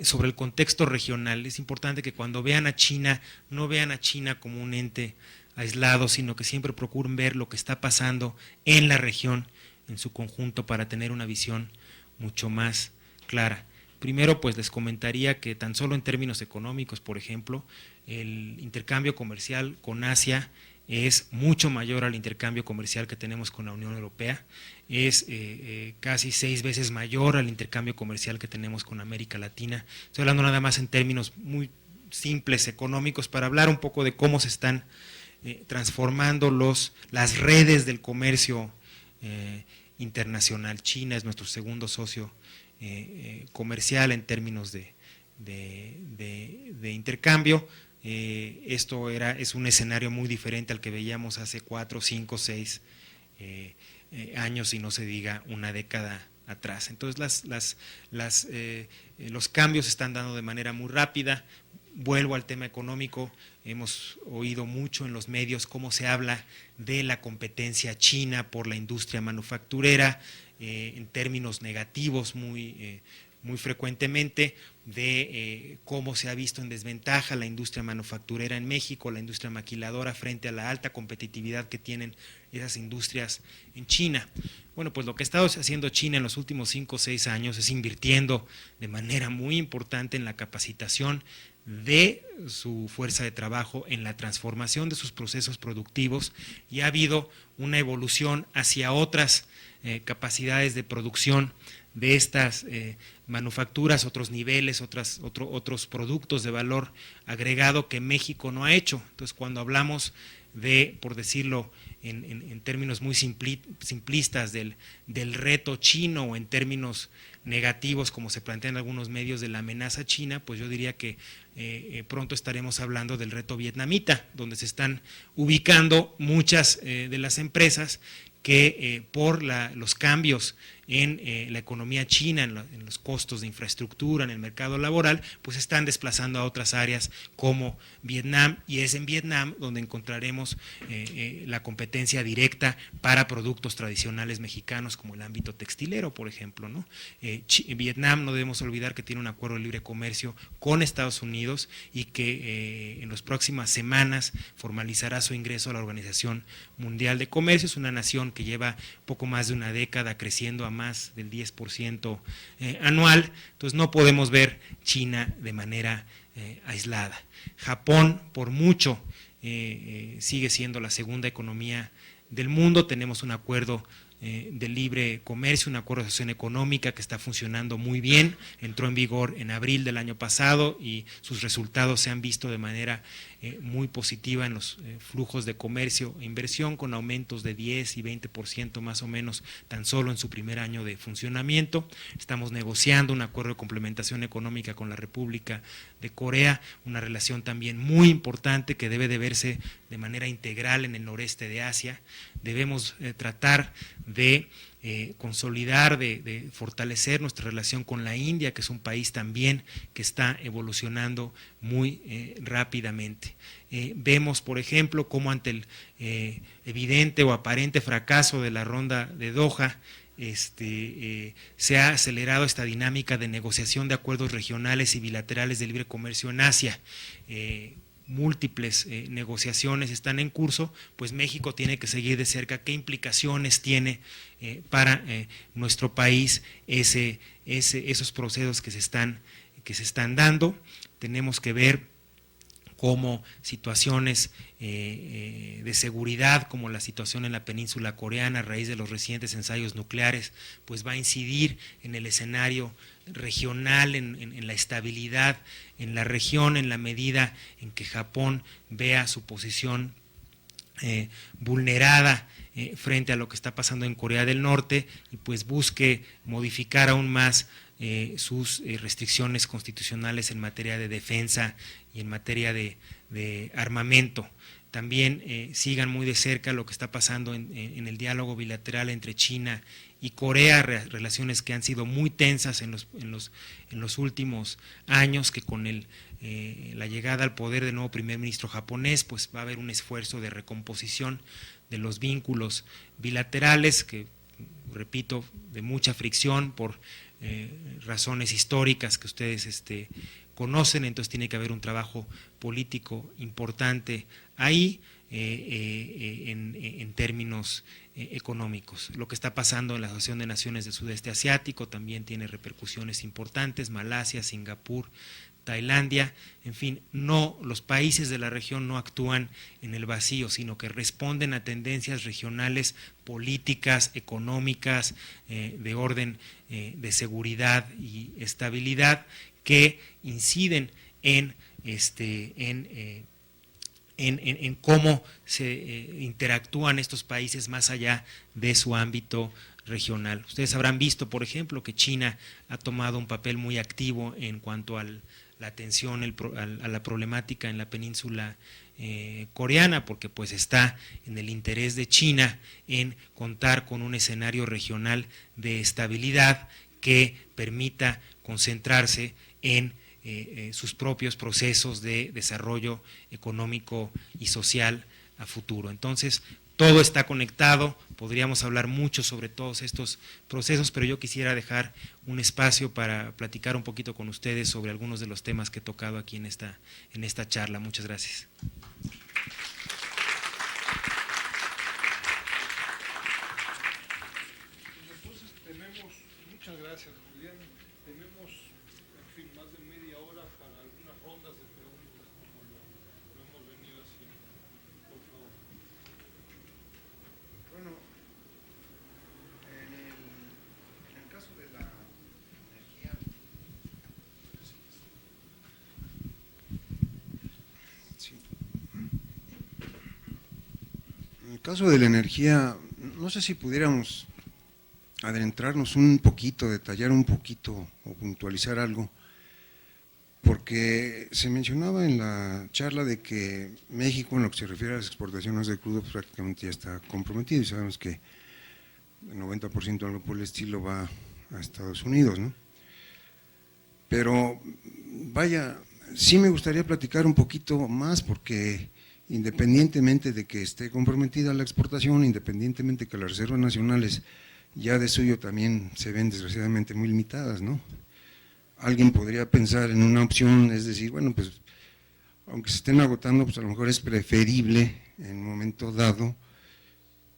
sobre el contexto regional. Es importante que cuando vean a China, no vean a China como un ente aislado, sino que siempre procuren ver lo que está pasando en la región en su conjunto para tener una visión mucho más clara. Primero, pues les comentaría que tan solo en términos económicos, por ejemplo, el intercambio comercial con Asia es mucho mayor al intercambio comercial que tenemos con la Unión Europea, es casi 6 veces mayor al intercambio comercial que tenemos con América Latina. Estoy hablando nada más en términos muy simples económicos, para hablar un poco de cómo se están transformando las redes del comercio internacional. China es nuestro segundo socio comercial en términos de intercambio. Esto es un escenario muy diferente al que veíamos hace 4, 5, 6 años, y no se diga una década atrás. Entonces los cambios se están dando de manera muy rápida. Vuelvo al tema económico. Hemos oído mucho en los medios cómo se habla de la competencia china por la industria manufacturera, en términos negativos muy frecuentemente, de cómo se ha visto en desventaja la industria manufacturera en México, la industria maquiladora, frente a la alta competitividad que tienen esas industrias en China. Bueno, pues lo que ha estado haciendo China en los últimos 5 o 6 años es invirtiendo de manera muy importante en la capacitación de su fuerza de trabajo, en la transformación de sus procesos productivos, y ha habido una evolución hacia otras capacidades de producción de estas manufacturas, otros niveles, otros productos de valor agregado que México no ha hecho. Entonces, cuando hablamos de, por decirlo en términos muy simplistas, del reto chino, o en términos negativos, como se plantean algunos medios, de la amenaza china, pues yo diría que pronto estaremos hablando del reto vietnamita, donde se están ubicando muchas de las empresas que por los cambios en la economía china, en los costos de infraestructura, en el mercado laboral, pues están desplazando a otras áreas como Vietnam, y es en Vietnam donde encontraremos la competencia directa para productos tradicionales mexicanos, como el ámbito textilero, por ejemplo, ¿no? Vietnam, no debemos olvidar que tiene un acuerdo de libre comercio con Estados Unidos, y que en las próximas semanas formalizará su ingreso a la Organización Mundial de Comercio. Es una nación que lleva poco más de una década creciendo a a más del 10% anual. Entonces no podemos ver China de manera aislada. Japón, por mucho, sigue siendo la segunda economía del mundo. Tenemos un acuerdo de libre comercio, un acuerdo de asociación económica que está funcionando muy bien, entró en vigor en abril del año pasado y sus resultados se han visto de manera muy positiva en los flujos de comercio e inversión, con aumentos de 10 y 20% más o menos tan solo en su primer año de funcionamiento. Estamos negociando un acuerdo de complementación económica con la República de Corea, una relación también muy importante que debe de verse de manera integral en el noreste de Asia. Debemos tratar de consolidar, de fortalecer nuestra relación con la India, que es un país también que está evolucionando muy rápidamente. Vemos, por ejemplo, cómo ante el evidente o aparente fracaso de la ronda de Doha, se ha acelerado esta dinámica de negociación de acuerdos regionales y bilaterales de libre comercio en Asia. Múltiples negociaciones están en curso, pues México tiene que seguir de cerca qué implicaciones tiene para nuestro país esos procesos que se están dando. Tenemos que ver cómo situaciones de seguridad, como la situación en la península coreana a raíz de los recientes ensayos nucleares, pues va a incidir en el escenario regional, en la estabilidad en la región, en la medida en que Japón vea su posición vulnerada frente a lo que está pasando en Corea del Norte y pues busque modificar aún más sus restricciones constitucionales en materia de defensa y en materia de armamento. También sigan muy de cerca lo que está pasando en el diálogo bilateral entre China y Corea, relaciones que han sido muy tensas en los últimos años, que con la llegada al poder del nuevo primer ministro japonés, pues va a haber un esfuerzo de recomposición de los vínculos bilaterales, que repito, de mucha fricción por razones históricas que ustedes conocen. Entonces tiene que haber un trabajo político importante ahí en términos económicos. Lo que está pasando en la Asociación de Naciones del Sudeste Asiático también tiene repercusiones importantes, Malasia, Singapur, Tailandia, en fin, los países de la región no actúan en el vacío, sino que responden a tendencias regionales, políticas, económicas, de orden de seguridad y estabilidad, que inciden en cómo se interactúan estos países más allá de su ámbito regional. Ustedes habrán visto, por ejemplo, que China ha tomado un papel muy activo en cuanto a la atención a la problemática en la península coreana, porque pues está en el interés de China en contar con un escenario regional de estabilidad que permita concentrarse en sus propios procesos de desarrollo económico y social a futuro. Entonces, todo está conectado, podríamos hablar mucho sobre todos estos procesos, pero yo quisiera dejar un espacio para platicar un poquito con ustedes sobre algunos de los temas que he tocado aquí en esta charla. Muchas gracias. Entonces tenemos, muchas gracias Julián, tenemos en fin más de media hora para algunas rondas de preguntas como lo hemos venido haciendo. Por favor. Bueno, en el caso de la energía, sí. En el caso de la energía, no sé si pudiéramos adentrarnos un poquito, detallar un poquito o puntualizar algo, porque se mencionaba en la charla de que México, en lo que se refiere a las exportaciones de crudo, pues prácticamente ya está comprometido y sabemos que el 90% algo por el estilo va a Estados Unidos, ¿no? Pero vaya, sí me gustaría platicar un poquito más, porque independientemente de que esté comprometida la exportación, independientemente de que las reservas nacionales ya de suyo también se ven desgraciadamente muy limitadas, ¿no? Alguien podría pensar en una opción, es decir, bueno, pues aunque se estén agotando, pues a lo mejor es preferible en un momento dado,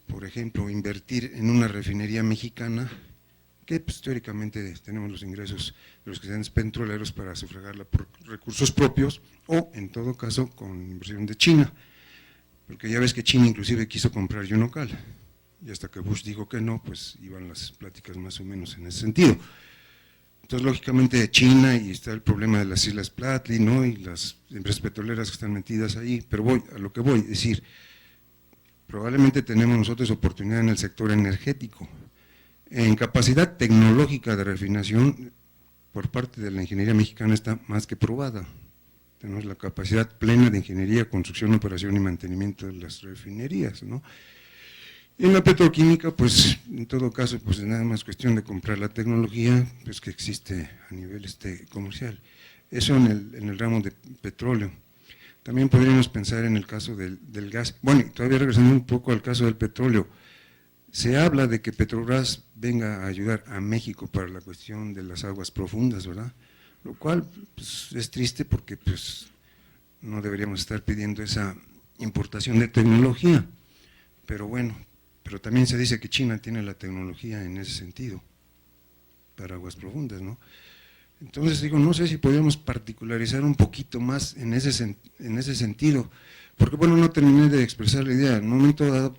por ejemplo, invertir en una refinería mexicana que pues, teóricamente tenemos los ingresos de los excedentes petroleros para sufragarla por recursos propios o, en todo caso, con inversión de China, porque ya ves que China inclusive quiso comprar Yunocal, y hasta que Bush dijo que no, pues iban las pláticas más o menos en ese sentido. Entonces, lógicamente, China, y está el problema de las Islas Platli, ¿no?, y las empresas petroleras que están metidas ahí, pero voy a lo que voy, es decir, probablemente tenemos nosotros oportunidad en el sector energético. En capacidad tecnológica de refinación, por parte de la ingeniería mexicana está más que probada. Tenemos la capacidad plena de ingeniería, construcción, operación y mantenimiento de las refinerías, ¿no? Y en la petroquímica, pues, en todo caso, pues es nada más cuestión de comprar la tecnología, pues que existe a nivel comercial. Eso en el ramo de petróleo. También podríamos pensar en el caso del gas. Bueno, y todavía regresando un poco al caso del petróleo, se habla de que Petrobras venga a ayudar a México para la cuestión de las aguas profundas, ¿verdad? Lo cual pues, es triste porque pues, no deberíamos estar pidiendo esa importación de tecnología, pero bueno, pero también se dice que China tiene la tecnología en ese sentido, para aguas profundas, ¿no? Entonces digo, no sé si podríamos particularizar un poquito más en ese sentido, porque bueno, no terminé de expresar la idea. En un momento dado,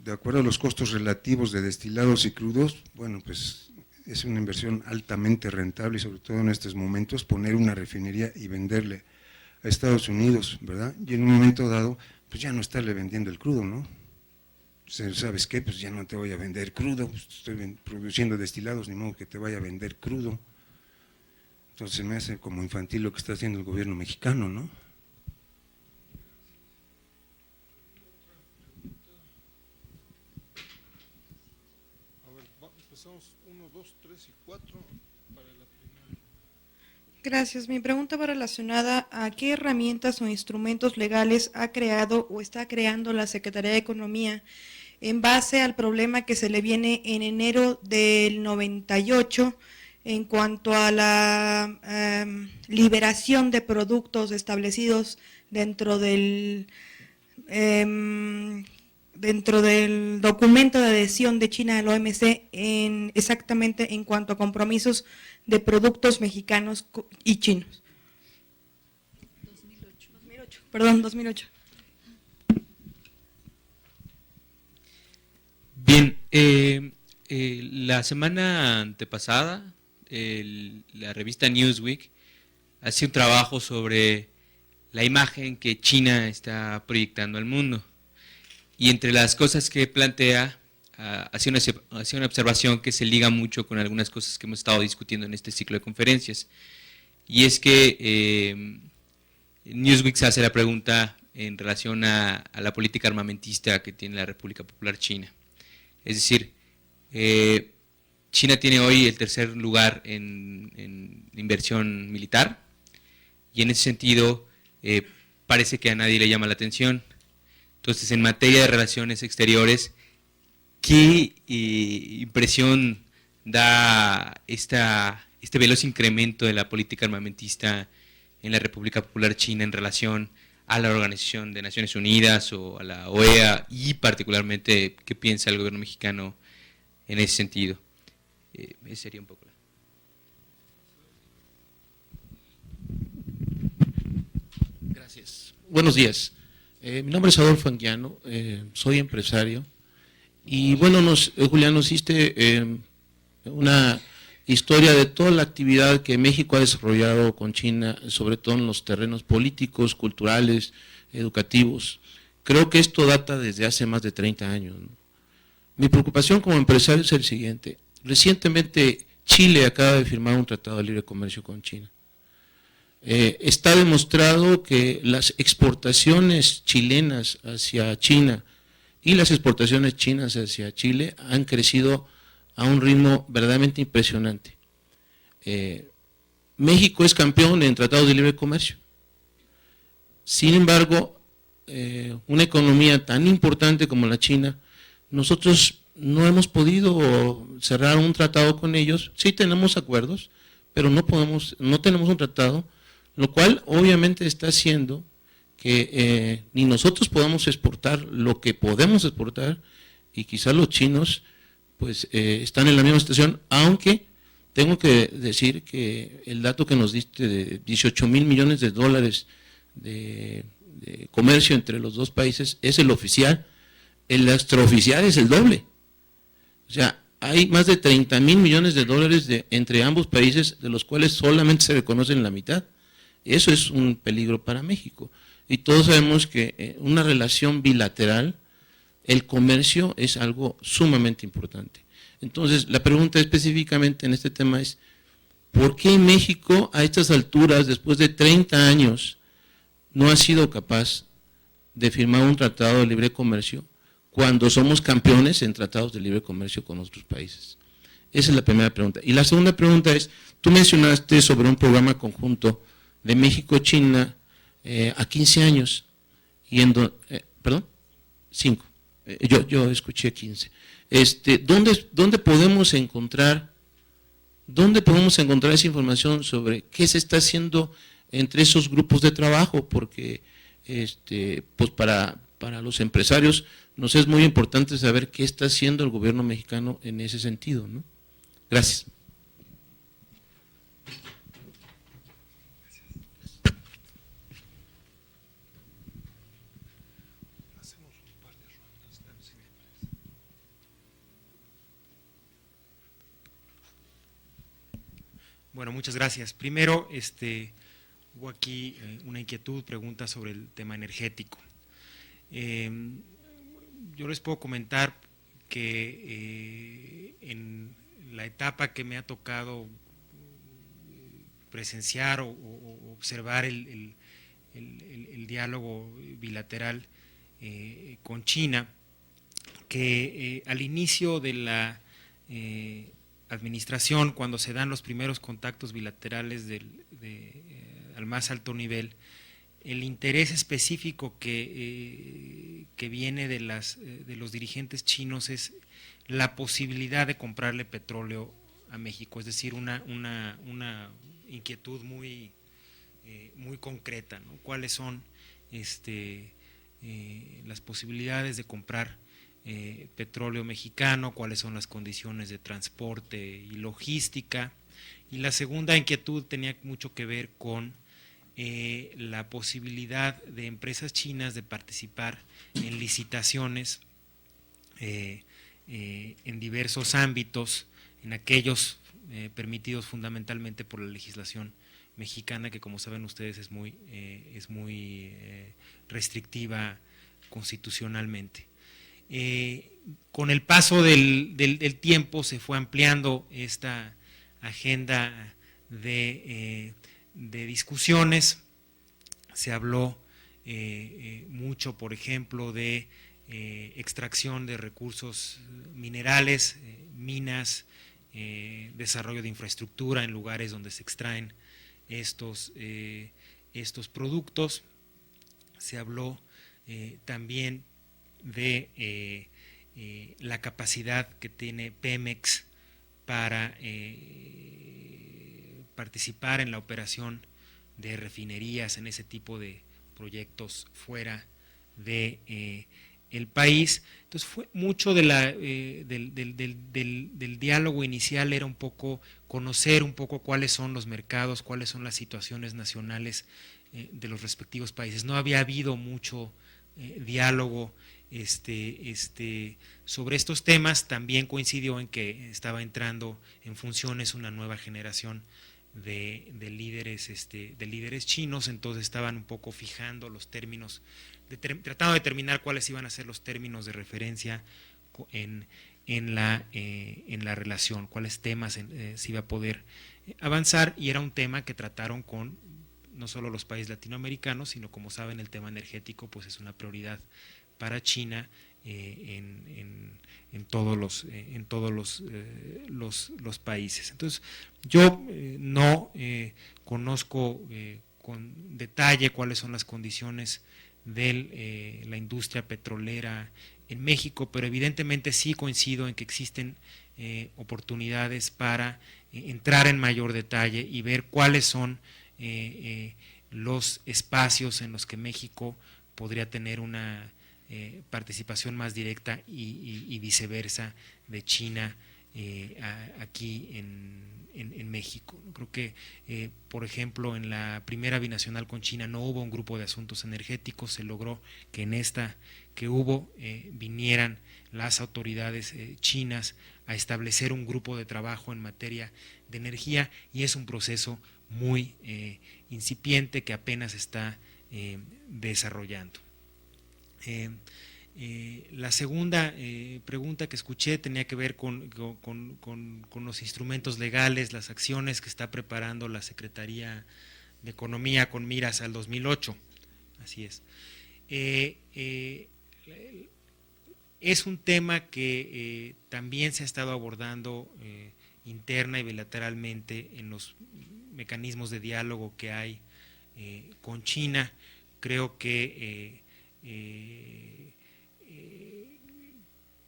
de acuerdo a los costos relativos de destilados y crudos, bueno, pues es una inversión altamente rentable y sobre todo en estos momentos poner una refinería y venderle a Estados Unidos, ¿verdad? Y en un momento dado, pues ya no estarle vendiendo el crudo, ¿no? ¿Sabes qué? Pues ya no te voy a vender crudo, pues estoy produciendo destilados, ni modo que te vaya a vender crudo. Entonces me hace como infantil lo que está haciendo el gobierno mexicano, ¿no? A ver, empezamos 1, 2, 3 y 4 para la primera. Gracias. Mi pregunta va relacionada a qué herramientas o instrumentos legales ha creado o está creando la Secretaría de Economía en base al problema que se le viene en enero del 98 en cuanto a la liberación de productos establecidos dentro del documento de adhesión de China al OMC, exactamente en cuanto a compromisos de productos mexicanos y chinos. 2008. Bien, la semana antepasada, la revista Newsweek hacía un trabajo sobre la imagen que China está proyectando al mundo. Y entre las cosas que plantea, hacía una observación que se liga mucho con algunas cosas que hemos estado discutiendo en este ciclo de conferencias. Y es que Newsweek se hace la pregunta en relación a la política armamentista que tiene la República Popular China. Es decir, China tiene hoy el tercer lugar en inversión militar y en ese sentido parece que a nadie le llama la atención. Entonces, en materia de relaciones exteriores, ¿qué impresión da este veloz incremento de la política armamentista en la República Popular China en relación a la Organización de Naciones Unidas o a la OEA y particularmente qué piensa el gobierno mexicano en ese sentido? Ese sería un poco. Gracias. Buenos días. Mi nombre es Adolfo Anguiano, soy empresario y bueno, Julián, nos hiciste una historia de toda la actividad que México ha desarrollado con China, sobre todo en los terrenos políticos, culturales, educativos. Creo que esto data desde hace más de 30 años, ¿no? Mi preocupación como empresario es el siguiente. Recientemente Chile acaba de firmar un tratado de libre comercio con China. Está demostrado que las exportaciones chilenas hacia China y las exportaciones chinas hacia Chile han crecido a un ritmo verdaderamente impresionante. México es campeón en tratados de libre comercio. Sin embargo, una economía tan importante como la China, nosotros no hemos podido cerrar un tratado con ellos. Sí tenemos acuerdos, pero no tenemos un tratado, lo cual obviamente está haciendo que ni nosotros podamos exportar lo que podemos exportar y quizás los chinos pues están en la misma situación, aunque tengo que decir que el dato que nos diste de 18,000 millones de dólares de comercio entre los dos países es el oficial, el extraoficial es el doble. O sea, hay más de 30,000 millones de dólares entre ambos países, de los cuales solamente se reconocen la mitad. Eso es un peligro para México. Y todos sabemos que una relación bilateral, el comercio es algo sumamente importante. Entonces, la pregunta específicamente en este tema es, ¿por qué México a estas alturas, después de 30 años, no ha sido capaz de firmar un tratado de libre comercio cuando somos campeones en tratados de libre comercio con otros países? Esa es la primera pregunta. Y la segunda pregunta es, tú mencionaste sobre un programa conjunto de México-China a 15 años, y perdón, 5, yo escuché 15. ¿Dónde podemos encontrar esa información sobre qué se está haciendo entre esos grupos de trabajo? Porque pues para los empresarios nos es muy importante saber qué está haciendo el gobierno mexicano en ese sentido, ¿no? Gracias. Bueno, muchas gracias. Primero, hubo aquí una inquietud, pregunta sobre el tema energético. Yo les puedo comentar que en la etapa que me ha tocado presenciar o observar el diálogo bilateral con China, que al inicio de la administración, cuando se dan los primeros contactos bilaterales al más alto nivel, el interés específico que viene de los dirigentes chinos es la posibilidad de comprarle petróleo a México, es decir, una inquietud muy concreta, ¿no? ¿Cuáles son las posibilidades de comprar petróleo mexicano? ¿Cuáles son las condiciones de transporte y logística? Y la segunda inquietud tenía mucho que ver con la posibilidad de empresas chinas de participar en licitaciones en diversos ámbitos, en aquellos permitidos fundamentalmente por la legislación mexicana, que como saben ustedes es muy restrictiva constitucionalmente. Con el paso del tiempo se fue ampliando esta agenda de discusiones. Se habló mucho, por ejemplo, de extracción de recursos minerales, minas, desarrollo de infraestructura en lugares donde se extraen estos productos. Se habló también de la capacidad que tiene Pemex para participar en la operación de refinerías, en ese tipo de proyectos fuera de el país. Entonces fue mucho del diálogo inicial, era un poco conocer un poco cuáles son los mercados, cuáles son las situaciones nacionales de los respectivos países. No había habido mucho diálogo sobre estos temas. También coincidió en que estaba entrando en funciones una nueva generación de líderes chinos, entonces estaban un poco fijando los términos, tratando de determinar cuáles iban a ser los términos de referencia en la relación, cuáles temas se iba a poder avanzar, y era un tema que trataron con no solo los países latinoamericanos, sino, como saben, el tema energético pues es una prioridad para China en todos los países. Entonces, yo no conozco con detalle cuáles son las condiciones de la industria petrolera en México, pero evidentemente sí coincido en que existen oportunidades para entrar en mayor detalle y ver cuáles son los espacios en los que México podría tener una participación más directa y viceversa de China aquí en México. Creo que, por ejemplo, en la primera binacional con China no hubo un grupo de asuntos energéticos, se logró que en esta que hubo vinieran las autoridades chinas a establecer un grupo de trabajo en materia de energía, y es un proceso muy incipiente que apenas está desarrollando. La segunda pregunta que escuché tenía que ver con los instrumentos legales, las acciones que está preparando la Secretaría de Economía con miras al 2008. Así es. Es un tema que también se ha estado abordando interna y bilateralmente en los mecanismos de diálogo que hay con China. Creo que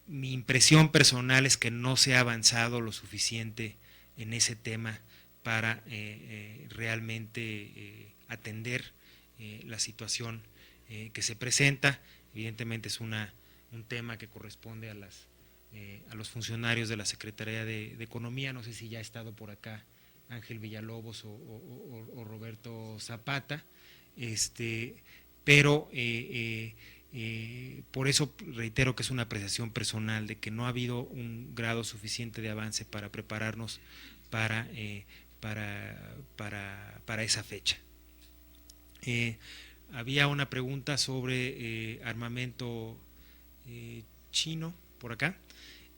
mi impresión personal es que no se ha avanzado lo suficiente en ese tema para realmente atender la situación que se presenta. Evidentemente es un tema que corresponde a los funcionarios de la Secretaría de Economía. No sé si ya ha estado por acá Ángel Villalobos o Roberto Zapata, pero por eso reitero que es una apreciación personal de que no ha habido un grado suficiente de avance para prepararnos para esa fecha. Había una pregunta sobre armamento chino por acá.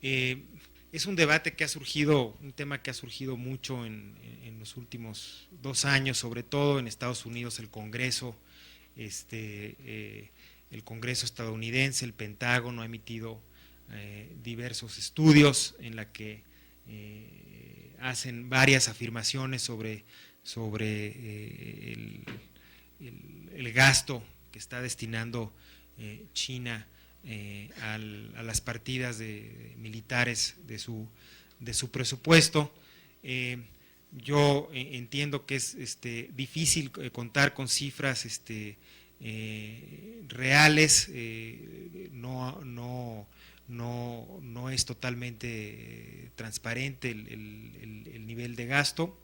Es un debate que ha surgido, un tema que ha surgido mucho en los últimos 2 años, sobre todo en Estados Unidos. El Congreso estadounidense, el Pentágono, ha emitido diversos estudios en la que hacen varias afirmaciones sobre el gasto que está destinando China a las partidas militares de su presupuesto. Yo entiendo que es difícil contar con cifras reales, no es totalmente transparente el nivel de gasto.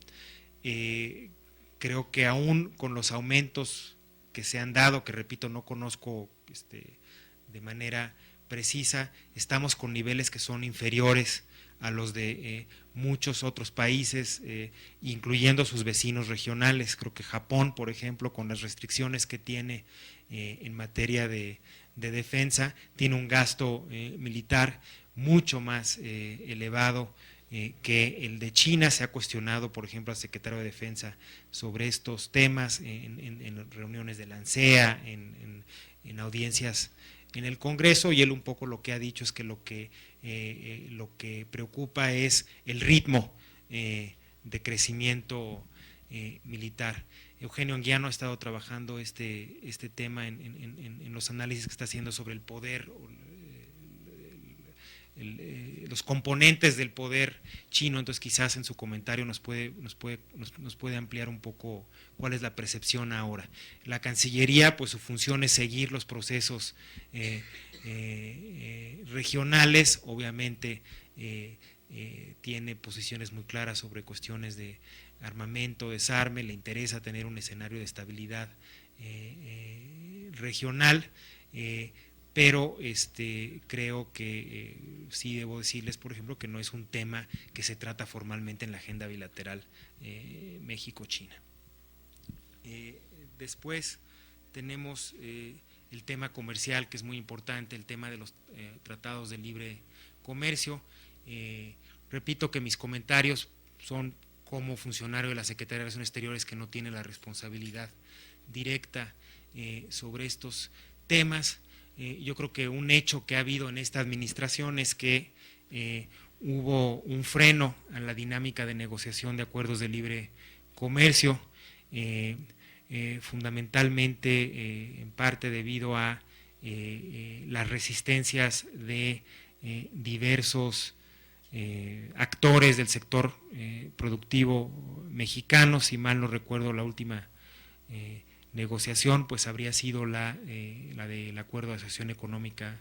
Creo que aún con los aumentos que se han dado, que repito, no conozco de manera precisa, estamos con niveles que son inferiores a los de muchos otros países, incluyendo sus vecinos regionales. Creo que Japón, por ejemplo, con las restricciones que tiene en materia de defensa, tiene un gasto militar mucho más elevado que el de China. Se ha cuestionado, por ejemplo, al secretario de Defensa sobre estos temas en reuniones de la ANSEA, en audiencias en el Congreso, y él un poco lo que ha dicho es que lo que preocupa es el ritmo de crecimiento militar. Eugenio Anguiano ha estado trabajando este tema en los análisis que está haciendo sobre el poder, los componentes del poder chino. Entonces quizás en su comentario nos puede ampliar un poco cuál es la percepción ahora. La Cancillería, pues su función es seguir los procesos regionales. Obviamente tiene posiciones muy claras sobre cuestiones de armamento, desarme, le interesa tener un escenario de estabilidad regional, pero creo que sí debo decirles, por ejemplo, que no es un tema que se trata formalmente en la agenda bilateral México-China. Después tenemos el tema comercial, que es muy importante, el tema de los tratados de libre comercio. Repito que mis comentarios son como funcionario de la Secretaría de Relaciones Exteriores, que no tiene la responsabilidad directa sobre estos temas. Yo creo que un hecho que ha habido en esta administración es que hubo un freno a la dinámica de negociación de acuerdos de libre comercio, fundamentalmente en parte debido a las resistencias de diversos actores del sector productivo mexicano. Si mal no recuerdo, la última negociación pues habría sido la del acuerdo de asociación económica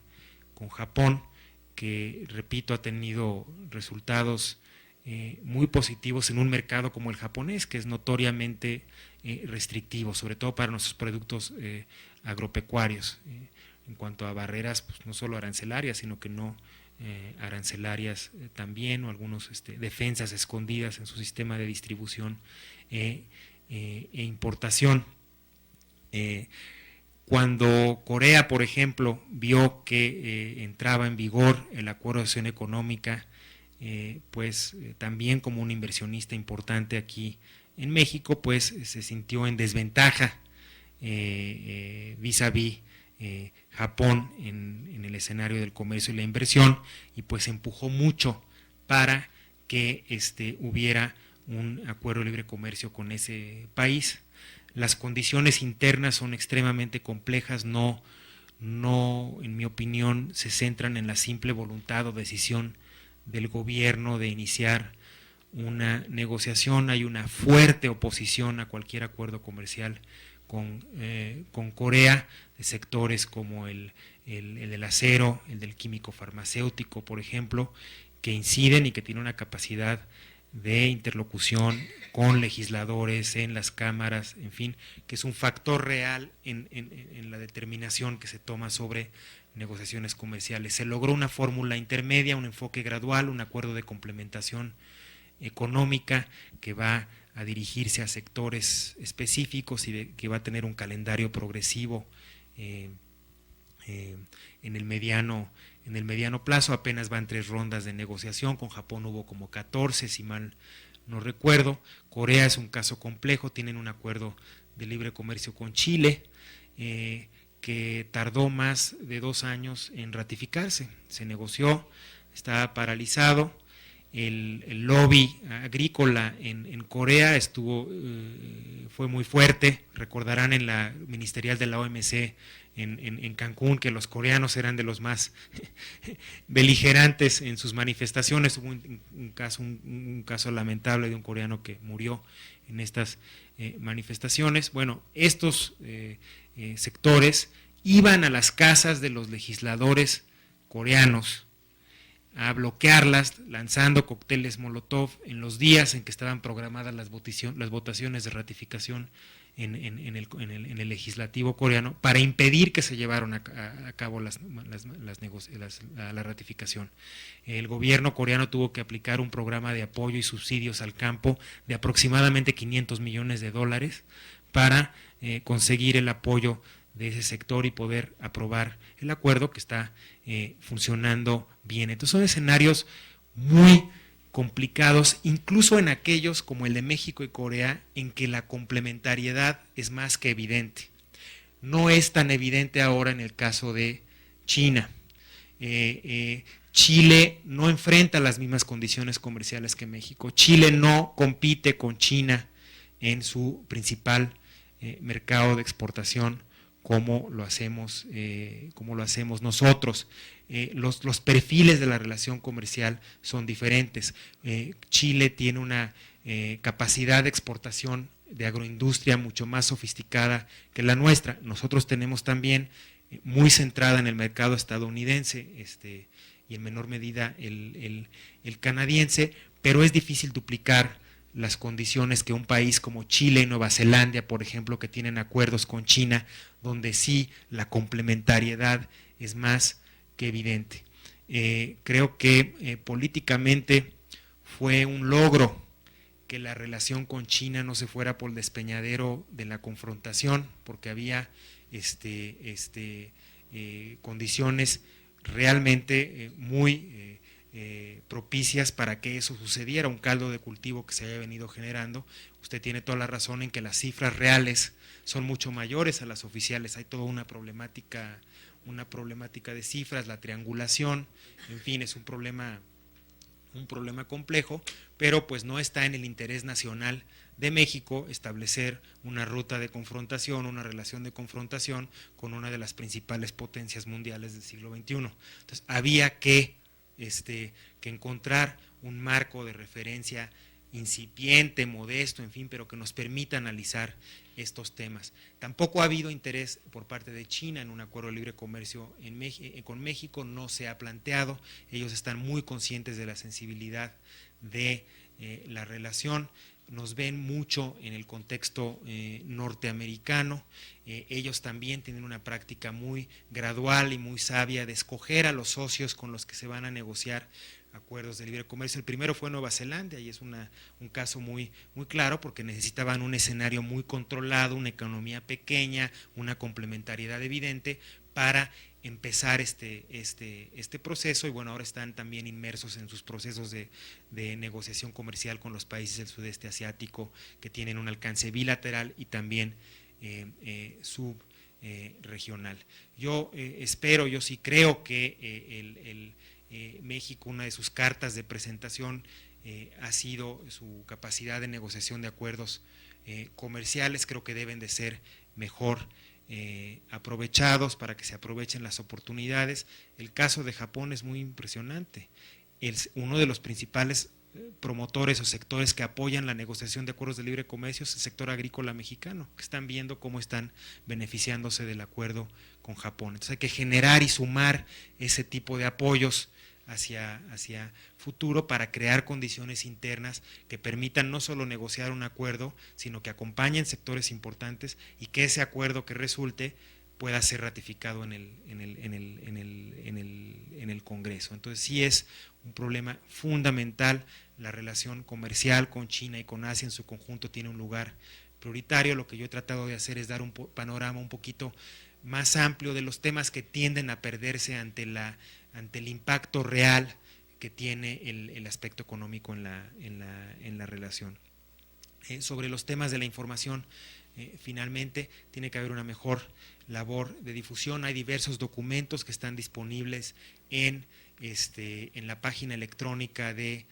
con Japón, que repito ha tenido resultados muy positivos en un mercado como el japonés, que es notoriamente restrictivo, sobre todo para nuestros productos agropecuarios, en cuanto a barreras pues, no solo arancelarias, sino que no arancelarias también, o algunos defensas escondidas en su sistema de distribución e importación. Cuando Corea, por ejemplo, vio que entraba en vigor el acuerdo de asociación económica, también como un inversionista importante aquí en México, pues se sintió en desventaja vis-a-vis Japón en el escenario del comercio y la inversión, y pues empujó mucho para que hubiera un acuerdo de libre comercio con ese país. Las condiciones internas son extremadamente complejas, no en mi opinión se centran en la simple voluntad o decisión del gobierno de iniciar una negociación. Hay una fuerte oposición a cualquier acuerdo comercial con Corea, de sectores como el del acero, el del químico farmacéutico, por ejemplo, que inciden y que tienen una capacidad de interlocución con legisladores en las cámaras, en fin, que es un factor real en la determinación que se toma sobre negociaciones comerciales. Se logró una fórmula intermedia, un enfoque gradual, un acuerdo de complementación económica que va a dirigirse a sectores específicos y que va a tener un calendario progresivo en el mediano plazo. Apenas van 3 rondas de negociación, con Japón hubo como 14, si mal no recuerdo. Corea es un caso complejo, tienen un acuerdo de libre comercio con Chile, que tardó más de 2 años en ratificarse. Se negoció, estaba paralizado. El lobby agrícola en Corea fue muy fuerte. Recordarán en la ministerial de la OMC en Cancún que los coreanos eran de los más beligerantes en sus manifestaciones. Hubo un caso lamentable de un coreano que murió en estas manifestaciones. Bueno, estos sectores iban a las casas de los legisladores coreanos a bloquearlas, lanzando cócteles Molotov en los días en que estaban programadas las votaciones de ratificación en el legislativo coreano, para impedir que se llevaran a cabo la ratificación. El gobierno coreano tuvo que aplicar un programa de apoyo y subsidios al campo de aproximadamente $500 millones para conseguir el apoyo de ese sector y poder aprobar el acuerdo, que está funcionando bien. Entonces son escenarios muy complicados, incluso en aquellos como el de México y Corea, en que la complementariedad es más que evidente. No es tan evidente ahora en el caso de China. Chile no enfrenta las mismas condiciones comerciales que México. Chile no compite con China en su principal mercado de exportación como lo hacemos nosotros. Los perfiles de la relación comercial son diferentes. Chile tiene una capacidad de exportación de agroindustria mucho más sofisticada que la nuestra. Nosotros tenemos también muy centrada en el mercado estadounidense y en menor medida el canadiense, pero es difícil duplicar las condiciones que un país como Chile y Nueva Zelanda, por ejemplo, que tienen acuerdos con China, donde sí la complementariedad es más que evidente. Creo que políticamente fue un logro que la relación con China no se fuera por el despeñadero de la confrontación, porque había condiciones realmente muy propicias para que eso sucediera, un caldo de cultivo que se haya venido generando. Usted tiene toda la razón en que las cifras reales son mucho mayores a las oficiales. Hay toda una problemática de cifras, la triangulación, en fin, es un problema complejo, pero pues no está en el interés nacional de México establecer una ruta de confrontación, una relación de confrontación con una de las principales potencias mundiales del siglo XXI. Entonces había que encontrar un marco de referencia incipiente, modesto, en fin, pero que nos permita analizar estos temas. Tampoco ha habido interés por parte de China en un acuerdo de libre comercio con México, no se ha planteado, ellos están muy conscientes de la sensibilidad de la relación, nos ven mucho en el contexto norteamericano, ellos también tienen una práctica muy gradual y muy sabia de escoger a los socios con los que se van a negociar acuerdos de libre comercio. El primero fue Nueva Zelanda y es un caso muy claro porque necesitaban un escenario muy controlado, una economía pequeña, una complementariedad evidente para empezar este proceso, y bueno, ahora están también inmersos en sus procesos de negociación comercial con los países del sudeste asiático que tienen un alcance bilateral y también subregional. Yo espero, yo sí creo que México, una de sus cartas de presentación ha sido su capacidad de negociación de acuerdos comerciales. Creo que deben de ser mejor aprovechados para que se aprovechen las oportunidades. El caso de Japón es muy impresionante. Uno de los principales promotores o sectores que apoyan la negociación de acuerdos de libre comercio es el sector agrícola mexicano, que están viendo cómo están beneficiándose del acuerdo con Japón. Entonces hay que generar y sumar ese tipo de apoyos hacia futuro para crear condiciones internas que permitan no solo negociar un acuerdo, sino que acompañen sectores importantes y que ese acuerdo que resulte pueda ser ratificado en el Congreso. Entonces sí es un problema fundamental, la relación comercial con China y con Asia en su conjunto tiene un lugar prioritario. Lo que yo he tratado de hacer es dar un panorama un poquito más amplio de los temas que tienden a perderse ante el impacto real que tiene el aspecto económico en la relación. Sobre los temas de la información, finalmente tiene que haber una mejor labor de difusión. Hay diversos documentos que están disponibles en la página electrónica de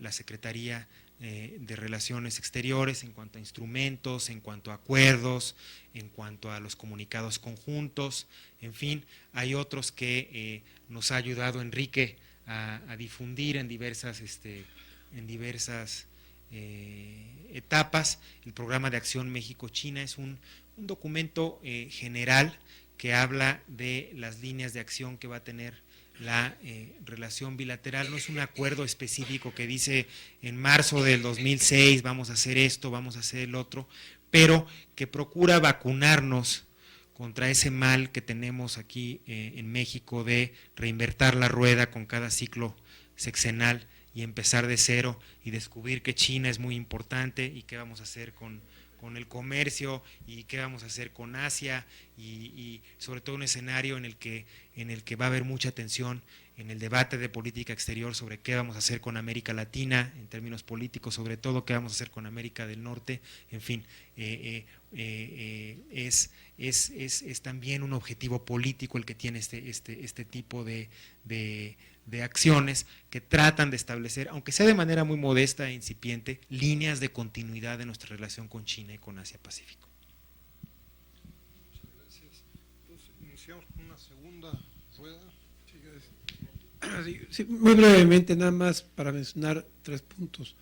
la Secretaría de Relaciones Exteriores en cuanto a instrumentos, en cuanto a acuerdos, en cuanto a los comunicados conjuntos, en fin, hay otros que nos ha ayudado Enrique a difundir en diversas etapas. El Programa de Acción México-China es un documento general que habla de las líneas de acción que va a tener la relación bilateral. No es un acuerdo específico que dice en marzo del 2006 vamos a hacer esto, vamos a hacer el otro, pero que procura vacunarnos contra ese mal que tenemos aquí en México de reinvertir la rueda con cada ciclo sexenal y empezar de cero y descubrir que China es muy importante y qué vamos a hacer con el comercio y qué vamos a hacer con Asia y sobre todo un escenario en el que va a haber mucha tensión en el debate de política exterior sobre qué vamos a hacer con América Latina en términos políticos, sobre todo qué vamos a hacer con América del Norte, en fin, es también un objetivo político el que tiene este tipo de acciones que tratan de establecer, aunque sea de manera muy modesta e incipiente, líneas de continuidad de nuestra relación con China y con Asia-Pacífico. Muchas gracias. Entonces, iniciamos con una segunda rueda. Sí, gracias. Sí, muy brevemente, nada más para mencionar 3 puntos.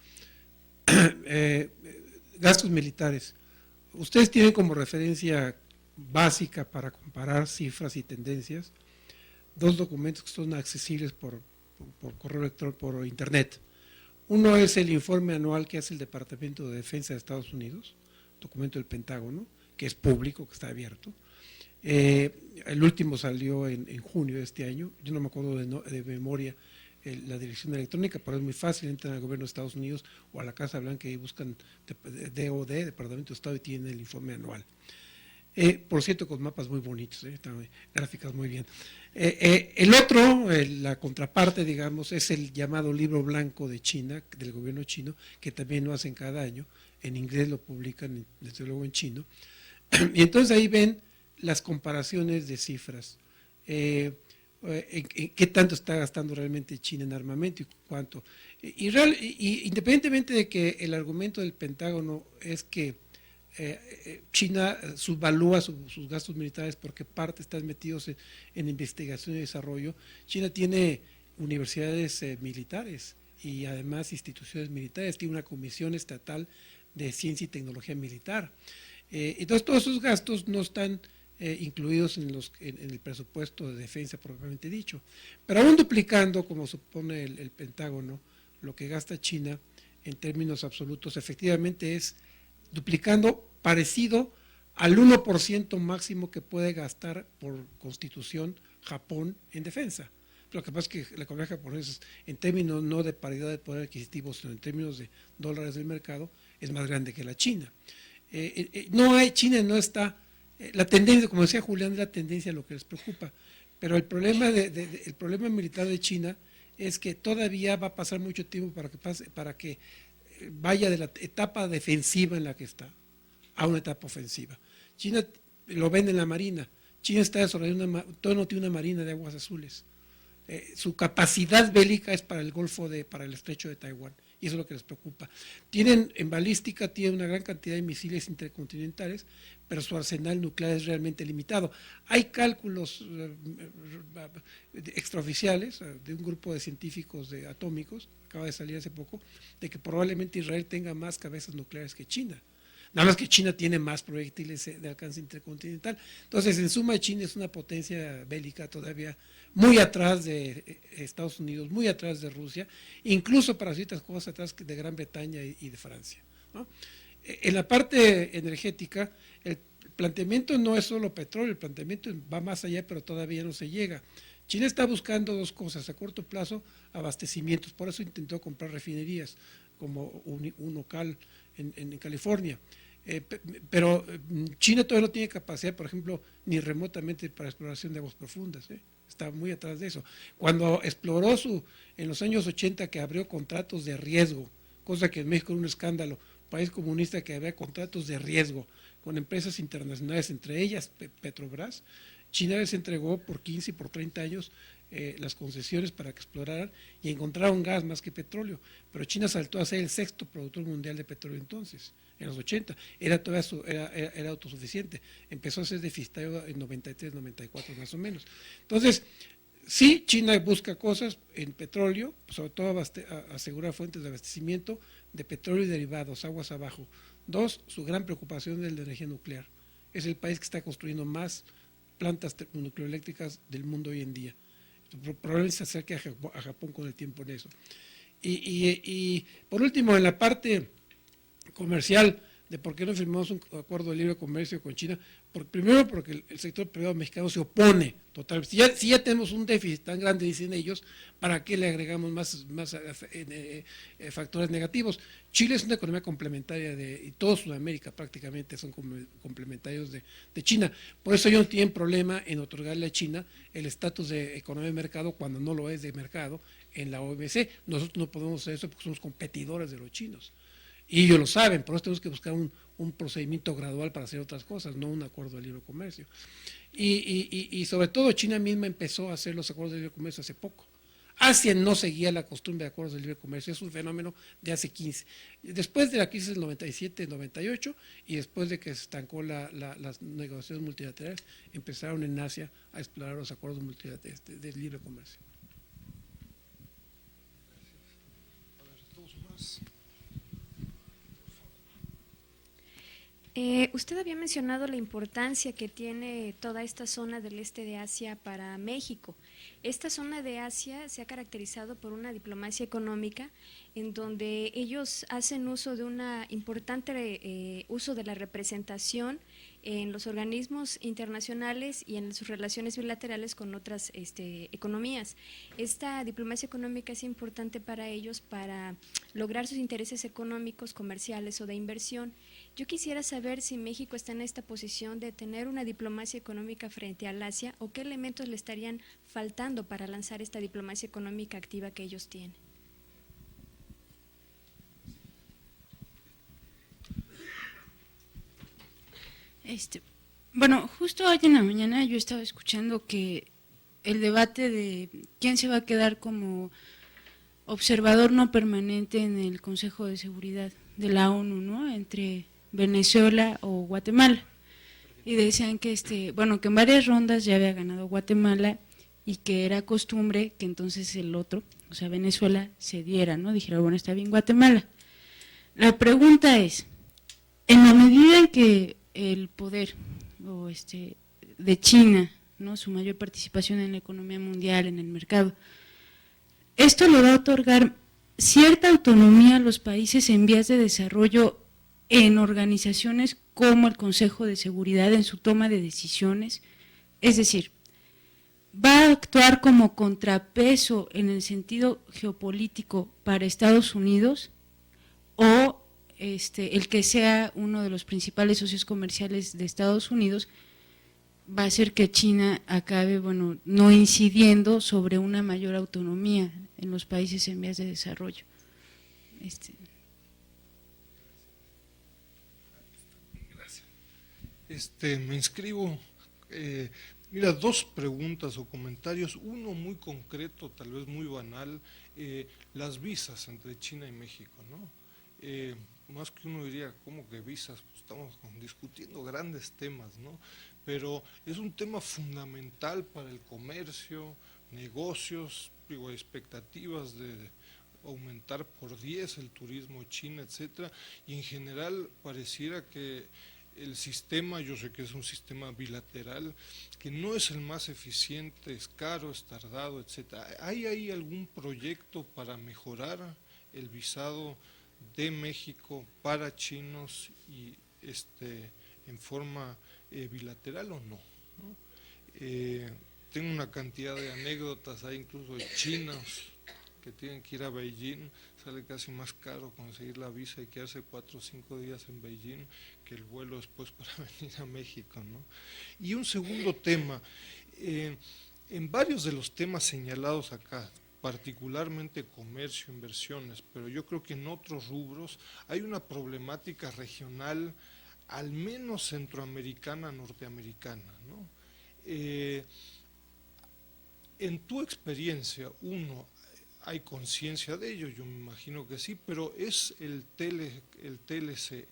Gastos militares. Ustedes tienen como referencia básica para comparar cifras y tendencias 2 documentos que son accesibles por correo electrónico, por internet. Uno es el informe anual que hace el Departamento de Defensa de Estados Unidos, documento del Pentágono, que es público, que está abierto. El último salió en junio de este año, yo no me acuerdo de memoria la dirección electrónica, pero es muy fácil, entran al gobierno de Estados Unidos o a la Casa Blanca y buscan DOD, Departamento de Estado, y tienen el informe anual. Por cierto, con mapas muy bonitos, gráficas muy bien. El otro, la contraparte, digamos, es el llamado Libro Blanco de China, del gobierno chino, que también lo hacen cada año, en inglés lo publican, desde luego en chino, y entonces ahí ven las comparaciones de cifras, en qué tanto está gastando realmente China en armamento y cuánto. Y independientemente de que el argumento del Pentágono es que China subvalúa sus gastos militares porque parte están metidos en investigación y desarrollo, China tiene universidades militares y además instituciones militares, tiene una comisión estatal de ciencia y tecnología militar. Entonces todos esos gastos no están incluidos en el presupuesto de defensa propiamente dicho. Pero aún duplicando, como supone el Pentágono, lo que gasta China en términos absolutos, efectivamente es duplicando parecido al 1% máximo que puede gastar por constitución Japón en defensa. Lo que pasa es que la economía japonesa, en términos no de paridad de poder adquisitivo, sino en términos de dólares del mercado, es más grande que la China. China no está, la tendencia, como decía Julián, es la tendencia a lo que les preocupa, pero el problema, el problema militar de China es que todavía va a pasar mucho tiempo para que vaya de la etapa defensiva en la que está a una etapa ofensiva. China lo ven en la marina. China está desarrollando todavía no tiene una marina de aguas azules. Su capacidad bélica es para el para el estrecho de Taiwán, y eso es lo que les preocupa. En balística tienen una gran cantidad de misiles intercontinentales, pero su arsenal nuclear es realmente limitado. Hay cálculos extraoficiales de un grupo de científicos atómicos, acaba de salir hace poco, de que probablemente Israel tenga más cabezas nucleares que China. Nada más que China tiene más proyectiles de alcance intercontinental. Entonces, en suma, China es una potencia bélica todavía muy atrás de Estados Unidos, muy atrás de Rusia, incluso para ciertas cosas atrás de Gran Bretaña y de Francia, ¿no? En la parte energética, el planteamiento no es solo petróleo, el planteamiento va más allá, pero todavía no se llega. China está buscando dos cosas: a corto plazo, abastecimientos, por eso intentó comprar refinerías, como Unocal en California. Pero China todavía no tiene capacidad, por ejemplo, ni remotamente para exploración de aguas profundas, está muy atrás de eso. Cuando exploró en los años 80, que abrió contratos de riesgo, cosa que en México era un escándalo, país comunista que había contratos de riesgo con empresas internacionales, entre ellas Petrobras, China les entregó por 15 y por 30 años las concesiones para que exploraran y encontraron gas más que petróleo, pero China saltó a ser el sexto productor mundial de petróleo entonces, en los 80, era autosuficiente, empezó a ser deficitario en 93, 94 más o menos. Entonces, sí, China busca cosas en petróleo, sobre todo asegurar fuentes de abastecimiento de petróleo y derivados, aguas abajo. Dos, su gran preocupación es la energía nuclear. Es el país que está construyendo más plantas nucleoeléctricas del mundo hoy en día. Probablemente se acerque a Japón con el tiempo en eso. Y por último, en la parte comercial, de por qué no firmamos un acuerdo de libre comercio con China, primero porque el sector privado mexicano se opone totalmente. Si ya tenemos un déficit tan grande, dicen ellos, ¿para qué le agregamos más factores negativos? Chile es una economía complementaria y toda Sudamérica prácticamente son complementarios de China. Por eso ellos no tienen problema en otorgarle a China el estatus de economía de mercado cuando no lo es de mercado en la OMC. Nosotros no podemos hacer eso porque somos competidores de los chinos. Y ellos lo saben, por eso tenemos que buscar un procedimiento gradual para hacer otras cosas, no un acuerdo de libre comercio. Y sobre todo China misma empezó a hacer los acuerdos de libre comercio hace poco. Asia no seguía la costumbre de acuerdos de libre comercio, es un fenómeno de hace 15. Después de la crisis del 97-98 y después de que se estancó las negociaciones multilaterales, empezaron en Asia a explorar los acuerdos multilaterales de libre comercio. Usted había mencionado la importancia que tiene toda esta zona del este de Asia para México. Esta zona de Asia se ha caracterizado por una diplomacia económica en donde ellos hacen uso de una importante uso de la representación en los organismos internacionales y en sus relaciones bilaterales con otras economías. Esta diplomacia económica es importante para ellos para lograr sus intereses económicos, comerciales o de inversión. Yo quisiera saber si México está en esta posición de tener una diplomacia económica frente al Asia o qué elementos le estarían faltando para lanzar esta diplomacia económica activa que ellos tienen. Bueno, justo hoy en la mañana yo estaba escuchando que el debate de quién se va a quedar como observador no permanente en el Consejo de Seguridad de la ONU, ¿no? Entre Venezuela o Guatemala. Y decían que bueno, que en varias rondas ya había ganado Guatemala y que era costumbre que entonces el otro, o o sea, Venezuela cediera, ¿no? Dijera, bueno, está bien Guatemala. La pregunta es, en la medida en que el poder de China, ¿no? Su mayor participación en la economía mundial, en el mercado, esto le va a otorgar cierta autonomía a los países en vías de desarrollo en organizaciones como el Consejo de Seguridad en su toma de decisiones, es decir, va a actuar como contrapeso en el sentido geopolítico para Estados Unidos o el que sea uno de los principales socios comerciales de Estados Unidos va a hacer que China acabe, bueno, no incidiendo sobre una mayor autonomía en los países en vías de desarrollo. Me inscribo. Mira, dos preguntas o comentarios. Uno muy concreto, tal vez muy banal, las visas entre China y México, ¿no? Más que uno diría, ¿cómo que visas? Pues estamos discutiendo grandes temas, ¿no? Pero es un tema fundamental para el comercio, negocios, digo, expectativas de aumentar por 10 el turismo China, etcétera, y en general pareciera que el sistema, yo sé que es un sistema bilateral, que no es el más eficiente, es caro, es tardado, etcétera. ¿Hay ahí algún proyecto para mejorar el visado de México para chinos y en forma bilateral o no? Tengo una cantidad de anécdotas, hay incluso de chinos que tienen que ir a Beijing, sale casi más caro conseguir la visa y quedarse 4 o 5 días en Beijing que el vuelo después para venir a México, ¿no? Y un segundo tema, en varios de los temas señalados acá, particularmente comercio, inversiones, pero yo creo que en otros rubros hay una problemática regional, al menos centroamericana, norteamericana, ¿no? En tu experiencia, ¿hay conciencia de ello? Yo me imagino que sí, pero es el TLC,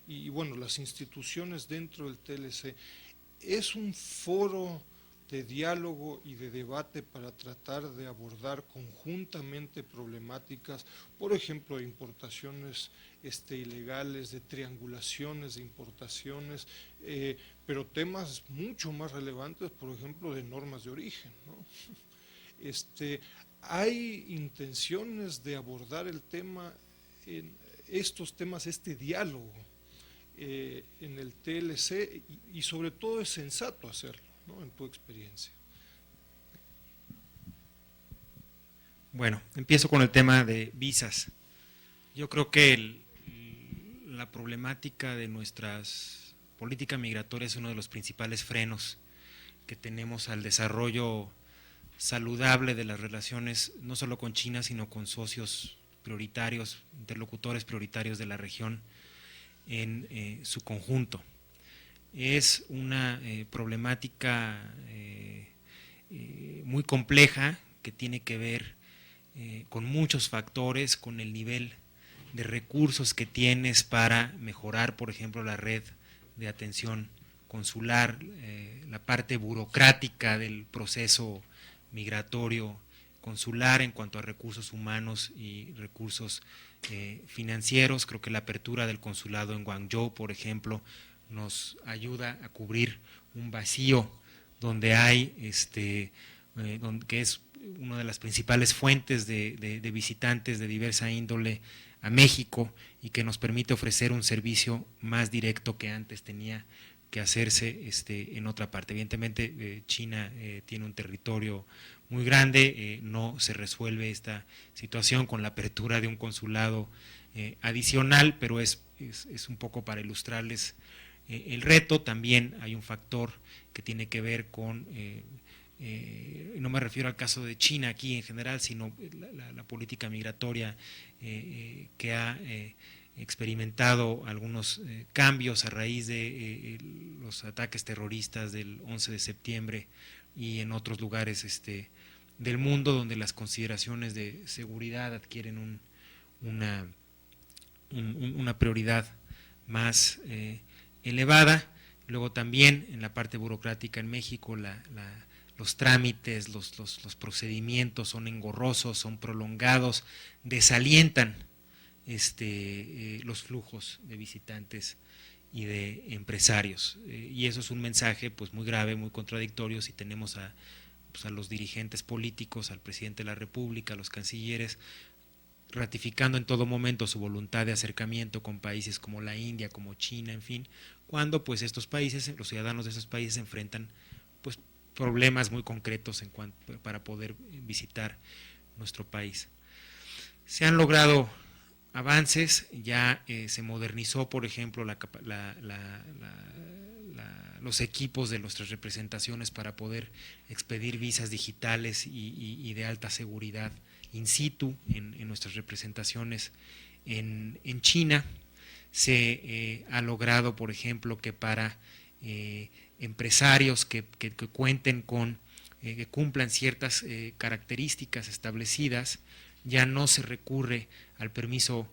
y bueno, las instituciones dentro del TLC, ¿es un foro de diálogo y de debate para tratar de abordar conjuntamente problemáticas, por ejemplo, de importaciones ilegales, de triangulaciones de importaciones, pero temas mucho más relevantes, por ejemplo, de normas de origen, ¿no? ¿Hay intenciones de abordar el tema, en estos temas, diálogo en el TLC y sobre todo es sensato hacerlo, ¿no? En tu experiencia. Bueno, empiezo con el tema de visas. Yo creo que la problemática de nuestras políticas migratorias es uno de los principales frenos que tenemos al desarrollo saludable de las relaciones, no solo con China, sino con socios prioritarios, interlocutores prioritarios de la región en su conjunto. Es una problemática muy compleja que tiene que ver con muchos factores, con el nivel de recursos que tienes para mejorar, por ejemplo, la red de atención consular, la parte burocrática del proceso migratorio consular en cuanto a recursos humanos y recursos financieros. Creo que la apertura del consulado en Guangzhou, por ejemplo, nos ayuda a cubrir un vacío donde hay, que es una de las principales fuentes de visitantes de diversa índole a México y que nos permite ofrecer un servicio más directo que antes tenía que hacerse en otra parte. Evidentemente China tiene un territorio muy grande, no se resuelve esta situación con la apertura de un consulado adicional, pero es un poco para ilustrarles el reto. También hay un factor que tiene que ver con, no me refiero al caso de China aquí en general, sino la política migratoria que ha experimentado algunos cambios a raíz de los ataques terroristas del 11 de septiembre y en otros lugares del mundo donde las consideraciones de seguridad adquieren una prioridad más elevada. Luego también en la parte burocrática en México la los trámites, los procedimientos son engorrosos, son prolongados, desalientan los flujos de visitantes y de empresarios. Y eso es un mensaje pues muy grave, muy contradictorio si tenemos a los dirigentes políticos, al presidente de la República, a los cancilleres, ratificando en todo momento su voluntad de acercamiento con países como la India, como China, en fin, cuando pues estos países, los ciudadanos de esos países enfrentan pues problemas muy concretos para poder visitar nuestro país. Se han logrado avances, ya se modernizó, por ejemplo, los equipos de nuestras representaciones para poder expedir visas digitales y de alta seguridad in situ en nuestras representaciones en China. Se ha logrado, por ejemplo, que para empresarios que cuenten con, que cumplan ciertas características establecidas, ya no se recurre al permiso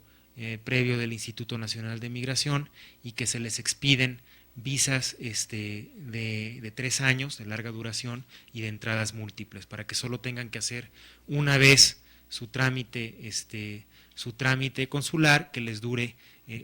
previo del Instituto Nacional de Migración y que se les expiden visas de 3 años de larga duración y de entradas múltiples, para que solo tengan que hacer una vez su trámite consular, que les dure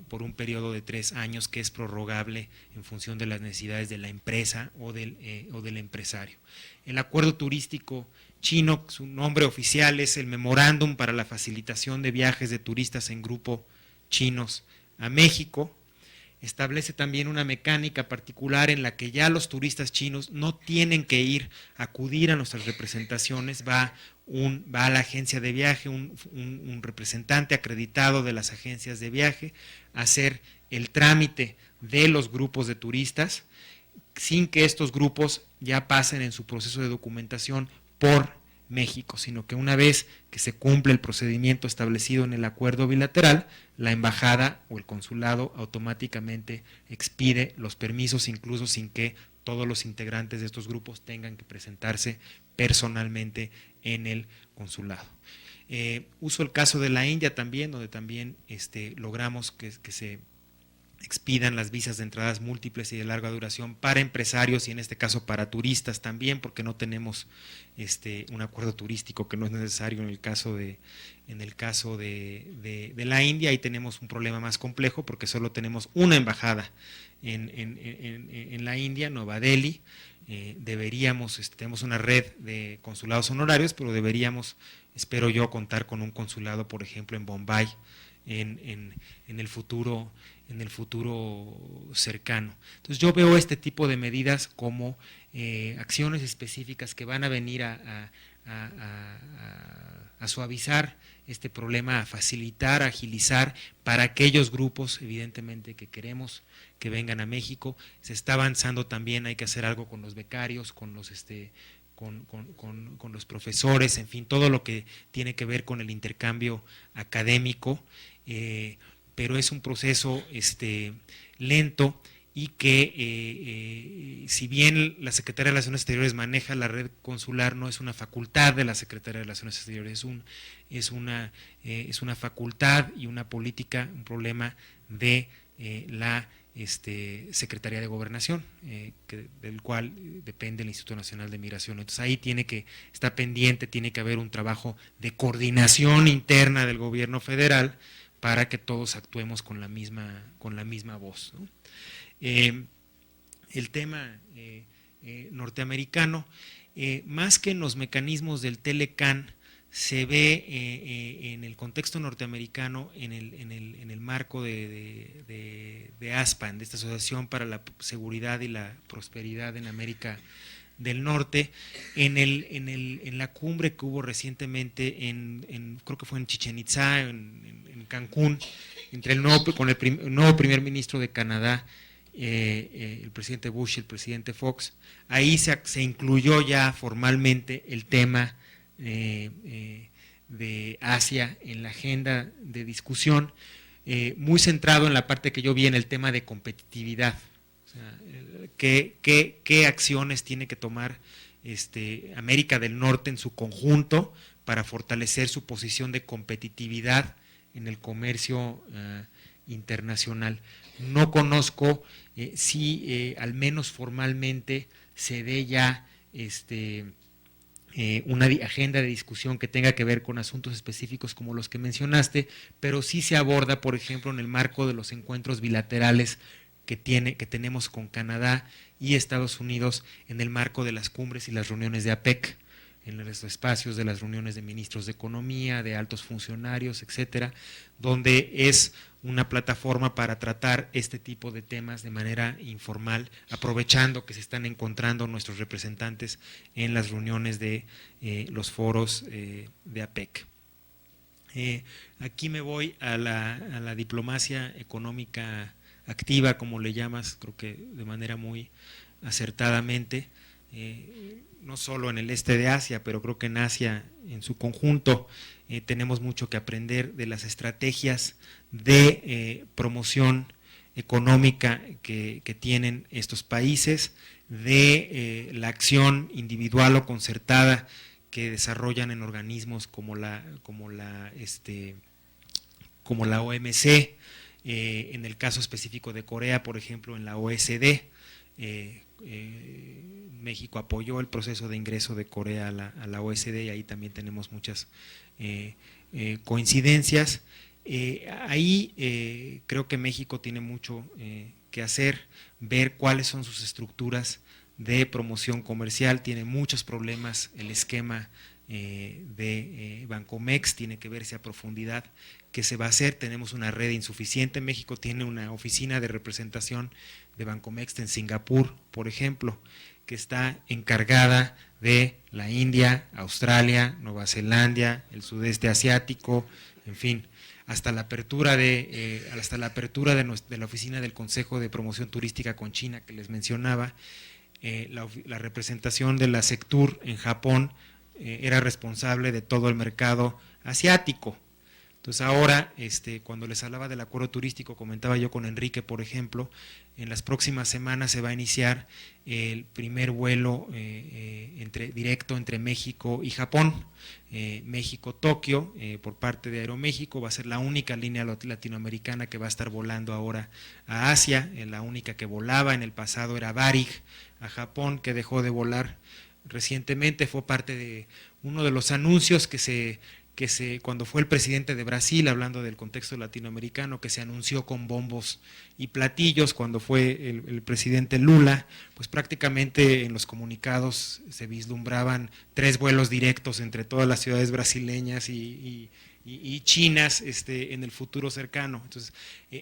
por un periodo de 3 años, que es prorrogable en función de las necesidades de la empresa o del empresario. El acuerdo turístico chino, su nombre oficial es el Memorándum para la facilitación de viajes de turistas en grupo chinos a México. Establece también una mecánica particular en la que ya los turistas chinos no tienen que acudir a nuestras representaciones, va a la agencia de viaje, un representante acreditado de las agencias de viaje, a hacer el trámite de los grupos de turistas, sin que estos grupos ya pasen en su proceso de documentación por México, sino que una vez que se cumple el procedimiento establecido en el acuerdo bilateral, la embajada o el consulado automáticamente expide los permisos, incluso sin que todos los integrantes de estos grupos tengan que presentarse personalmente en el consulado. Uso el caso de la India también, donde también logramos que se expidan las visas de entradas múltiples y de larga duración para empresarios y en este caso para turistas también, porque no tenemos un acuerdo turístico que no es necesario en el caso de la India. Ahí tenemos un problema más complejo porque solo tenemos una embajada en la India, Nueva Delhi. Tenemos una red de consulados honorarios, pero deberíamos, espero yo, contar con un consulado, por ejemplo, en Bombay en el futuro cercano. Entonces yo veo este tipo de medidas como acciones específicas que van a venir a suavizar este problema, a facilitar, a agilizar para aquellos grupos, evidentemente, que queremos que vengan a México. Se está avanzando también, hay que hacer algo con los becarios, con los profesores, en fin, todo lo que tiene que ver con el intercambio académico, pero es un proceso lento y que si bien la Secretaría de Relaciones Exteriores maneja la red consular, no es una facultad de la Secretaría de Relaciones Exteriores, es una facultad y una política, un problema de la Secretaría de Gobernación, del cual depende el Instituto Nacional de Migración. Entonces ahí está pendiente, tiene que haber un trabajo de coordinación interna del gobierno federal para que todos actuemos con la misma voz, ¿no? El tema norteamericano, más que en los mecanismos del Telecan, se ve en el contexto norteamericano, en el marco de ASPAN, de esta Asociación para la Seguridad y la Prosperidad en América del Norte, en la cumbre que hubo recientemente creo que fue en Chichén Itzá, en Cancún, con el nuevo primer ministro de Canadá, el presidente Bush y el presidente Fox. Ahí se incluyó ya formalmente el tema de Asia en la agenda de discusión, muy centrado en la parte que yo vi en el tema de competitividad. O sea, ¿qué acciones tiene que tomar América del Norte en su conjunto para fortalecer su posición de competitividad en el comercio internacional? No conozco si al menos formalmente se dé ya una agenda de discusión que tenga que ver con asuntos específicos como los que mencionaste, pero sí se aborda, por ejemplo, en el marco de los encuentros bilaterales que tenemos con Canadá y Estados Unidos, en el marco de las cumbres y las reuniones de APEC, en los espacios de las reuniones de ministros de Economía, de altos funcionarios, etcétera, donde es una plataforma para tratar este tipo de temas de manera informal, aprovechando que se están encontrando nuestros representantes en las reuniones de los foros de APEC. Aquí me voy a la diplomacia económica activa, como le llamas, creo que de manera muy acertadamente, no solo en el este de Asia, pero creo que en Asia en su conjunto tenemos mucho que aprender de las estrategias de promoción económica que tienen estos países, de la acción individual o concertada que desarrollan en organismos como la OMC, en el caso específico de Corea, por ejemplo, en la OSD. México apoyó el proceso de ingreso de Corea a la OSD y ahí también tenemos muchas coincidencias. Ahí creo que México tiene mucho que hacer, ver cuáles son sus estructuras de promoción comercial, tiene muchos problemas el esquema de Bancomext, tiene que verse a profundidad qué se va a hacer, tenemos una red insuficiente, México tiene una oficina de representación de Bancomext en Singapur, por ejemplo, que está encargada de la India, Australia, Nueva Zelanda, el sudeste asiático, en fin, hasta la apertura de la oficina del Consejo de Promoción Turística con China que les mencionaba, la representación de la Sectur en Japón era responsable de todo el mercado asiático. Entonces ahora, cuando les hablaba del acuerdo turístico, comentaba yo con Enrique, por ejemplo, en las próximas semanas se va a iniciar el primer vuelo directo entre México y Japón, México-Tokio, por parte de Aeroméxico, va a ser la única línea latinoamericana que va a estar volando ahora a Asia, la única que volaba en el pasado era Varig a Japón, que dejó de volar recientemente, fue parte de uno de los anuncios cuando fue el presidente de Brasil, hablando del contexto latinoamericano, que se anunció con bombos y platillos cuando fue el presidente Lula, pues prácticamente en los comunicados se vislumbraban 3 vuelos directos entre todas las ciudades brasileñas y chinas en el futuro cercano. Entonces,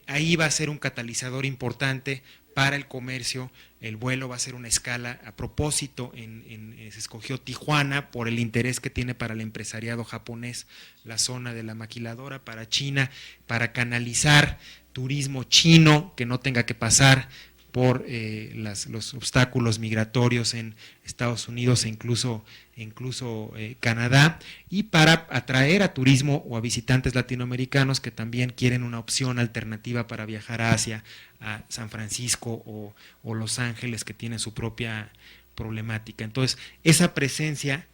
ahí va a ser un catalizador importante para el comercio. El vuelo va a ser una escala a propósito, se escogió Tijuana por el interés que tiene para el empresariado japonés la zona de la maquiladora, para China, para canalizar turismo chino que no tenga que pasar por los obstáculos migratorios en Estados Unidos e incluso Canadá, y para atraer a turismo o a visitantes latinoamericanos que también quieren una opción alternativa para viajar a Asia, a San Francisco o Los Ángeles, que tienen su propia problemática. Entonces, esa presencia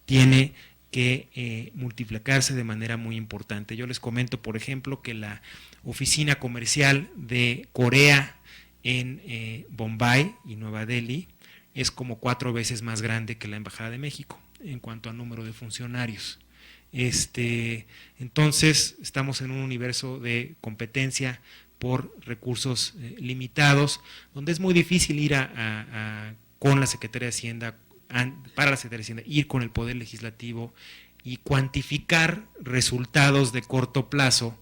tiene que multiplicarse de manera muy importante. Yo les comento, por ejemplo, que la oficina comercial de Corea en Bombay y Nueva Delhi es como 4 veces más grande que la Embajada de México en cuanto a número de funcionarios. Entonces, estamos en un universo de competencia por recursos limitados, donde es muy difícil ir con la Secretaría de Hacienda, para la Secretaría de Hacienda, ir con el Poder Legislativo y cuantificar resultados de corto plazo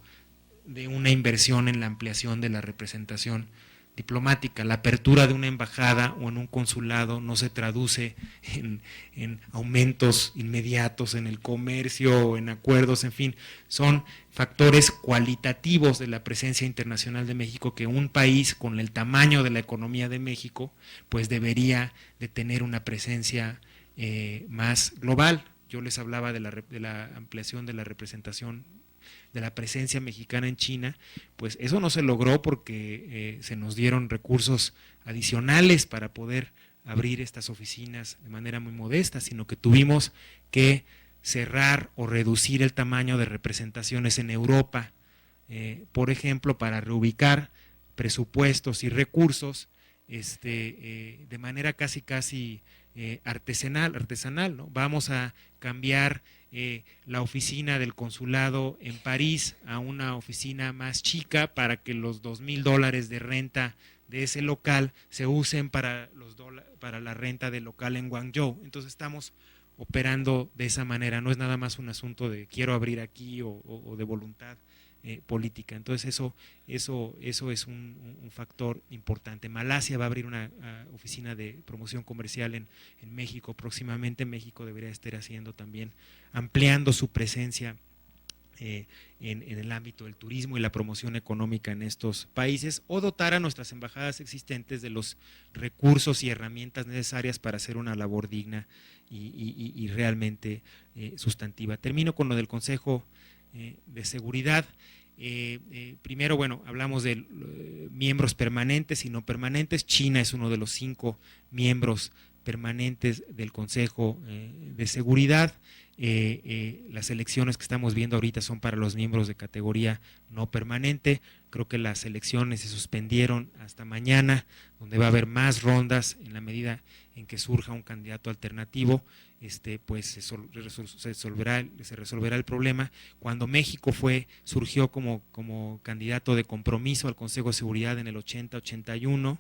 de una inversión en la ampliación de la representación diplomática. La apertura de una embajada o en un consulado no se traduce en aumentos inmediatos en el comercio o en acuerdos, en fin, son factores cualitativos de la presencia internacional de México que un país con el tamaño de la economía de México pues debería de tener una presencia más global. Yo les hablaba de la ampliación de la representación, de la presencia mexicana en China, pues eso no se logró porque se nos dieron recursos adicionales para poder abrir estas oficinas de manera muy modesta, sino que tuvimos que cerrar o reducir el tamaño de representaciones en Europa, por ejemplo, para reubicar presupuestos y recursos de manera casi artesanal, ¿no? Vamos a cambiar la oficina del consulado en París a una oficina más chica para que los $2,000 de renta de ese local se usen para la renta del local en Guangzhou. Entonces estamos operando de esa manera, no es nada más un asunto de quiero abrir aquí o de voluntad política. Entonces eso es un factor importante. Malasia va a abrir una oficina de promoción comercial en México próximamente. México debería estar haciendo también, ampliando su presencia en el ámbito del turismo y la promoción económica en estos países, o dotar a nuestras embajadas existentes de los recursos y herramientas necesarias para hacer una labor digna y realmente sustantiva. Termino con lo del Consejo de Seguridad. Primero, bueno, hablamos de miembros permanentes y no permanentes. China es uno de los 5 miembros permanentes del Consejo de Seguridad. Las elecciones que estamos viendo ahorita son para los miembros de categoría no permanente. Creo que las elecciones se suspendieron hasta mañana, donde va a haber más rondas en la medida en que surja un candidato alternativo. Pues se resolverá el problema. Cuando México surgió como candidato de compromiso al Consejo de Seguridad en el 80-81,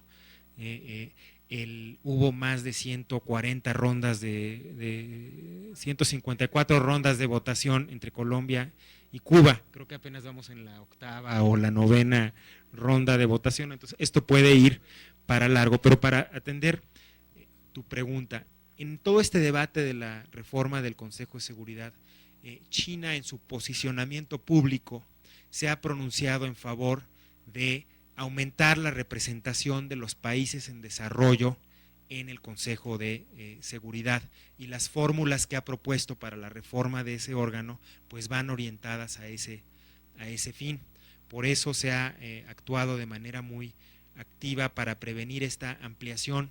hubo más de 140 rondas 154 rondas de votación entre Colombia y Cuba. Creo que apenas vamos en la 8ª o la 9ª ronda de votación. Entonces esto puede ir para largo, pero para atender tu pregunta, en todo este debate de la reforma del Consejo de Seguridad, China en su posicionamiento público se ha pronunciado en favor de aumentar la representación de los países en desarrollo en el Consejo de Seguridad, y las fórmulas que ha propuesto para la reforma de ese órgano pues van orientadas a ese fin. Por eso se ha actuado de manera muy activa para prevenir esta ampliación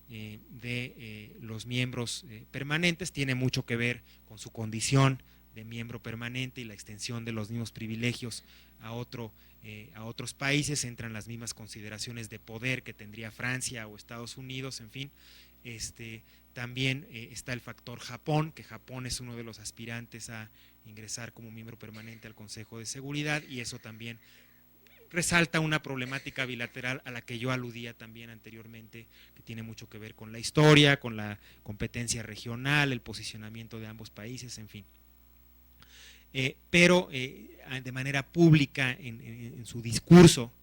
de los miembros permanentes. Tiene mucho que ver con su condición de miembro permanente y la extensión de los mismos privilegios a otros países. Entran las mismas consideraciones de poder que tendría Francia o Estados Unidos, en fin. También está el factor Japón, que Japón es uno de los aspirantes a ingresar como miembro permanente al Consejo de Seguridad, y eso también resalta una problemática bilateral a la que yo aludía también anteriormente, que tiene mucho que ver con la historia, con la competencia regional, el posicionamiento de ambos países, en fin. Pero de manera pública en su discurso,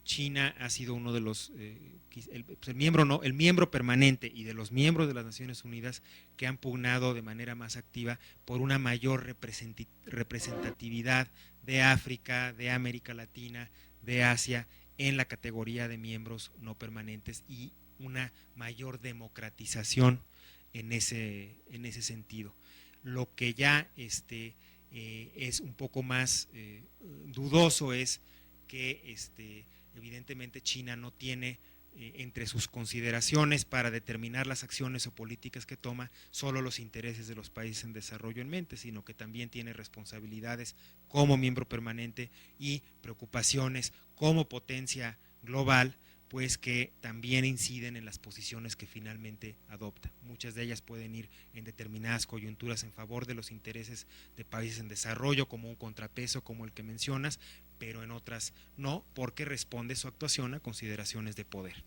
China ha sido uno de los, el miembro permanente y de los miembros de las Naciones Unidas que han pugnado de manera más activa por una mayor representatividad de África, de América Latina, de Asia en la categoría de miembros no permanentes, y una mayor democratización en ese sentido. Lo que ya es un poco más dudoso es que evidentemente China no tiene entre sus consideraciones para determinar las acciones o políticas que toma solo los intereses de los países en desarrollo en mente, sino que también tiene responsabilidades como miembro permanente y preocupaciones como potencia global, pues que también inciden en las posiciones que finalmente adopta. Muchas de ellas pueden ir en determinadas coyunturas en favor de los intereses de países en desarrollo, como un contrapeso como el que mencionas, pero en otras no, porque responde su actuación a consideraciones de poder.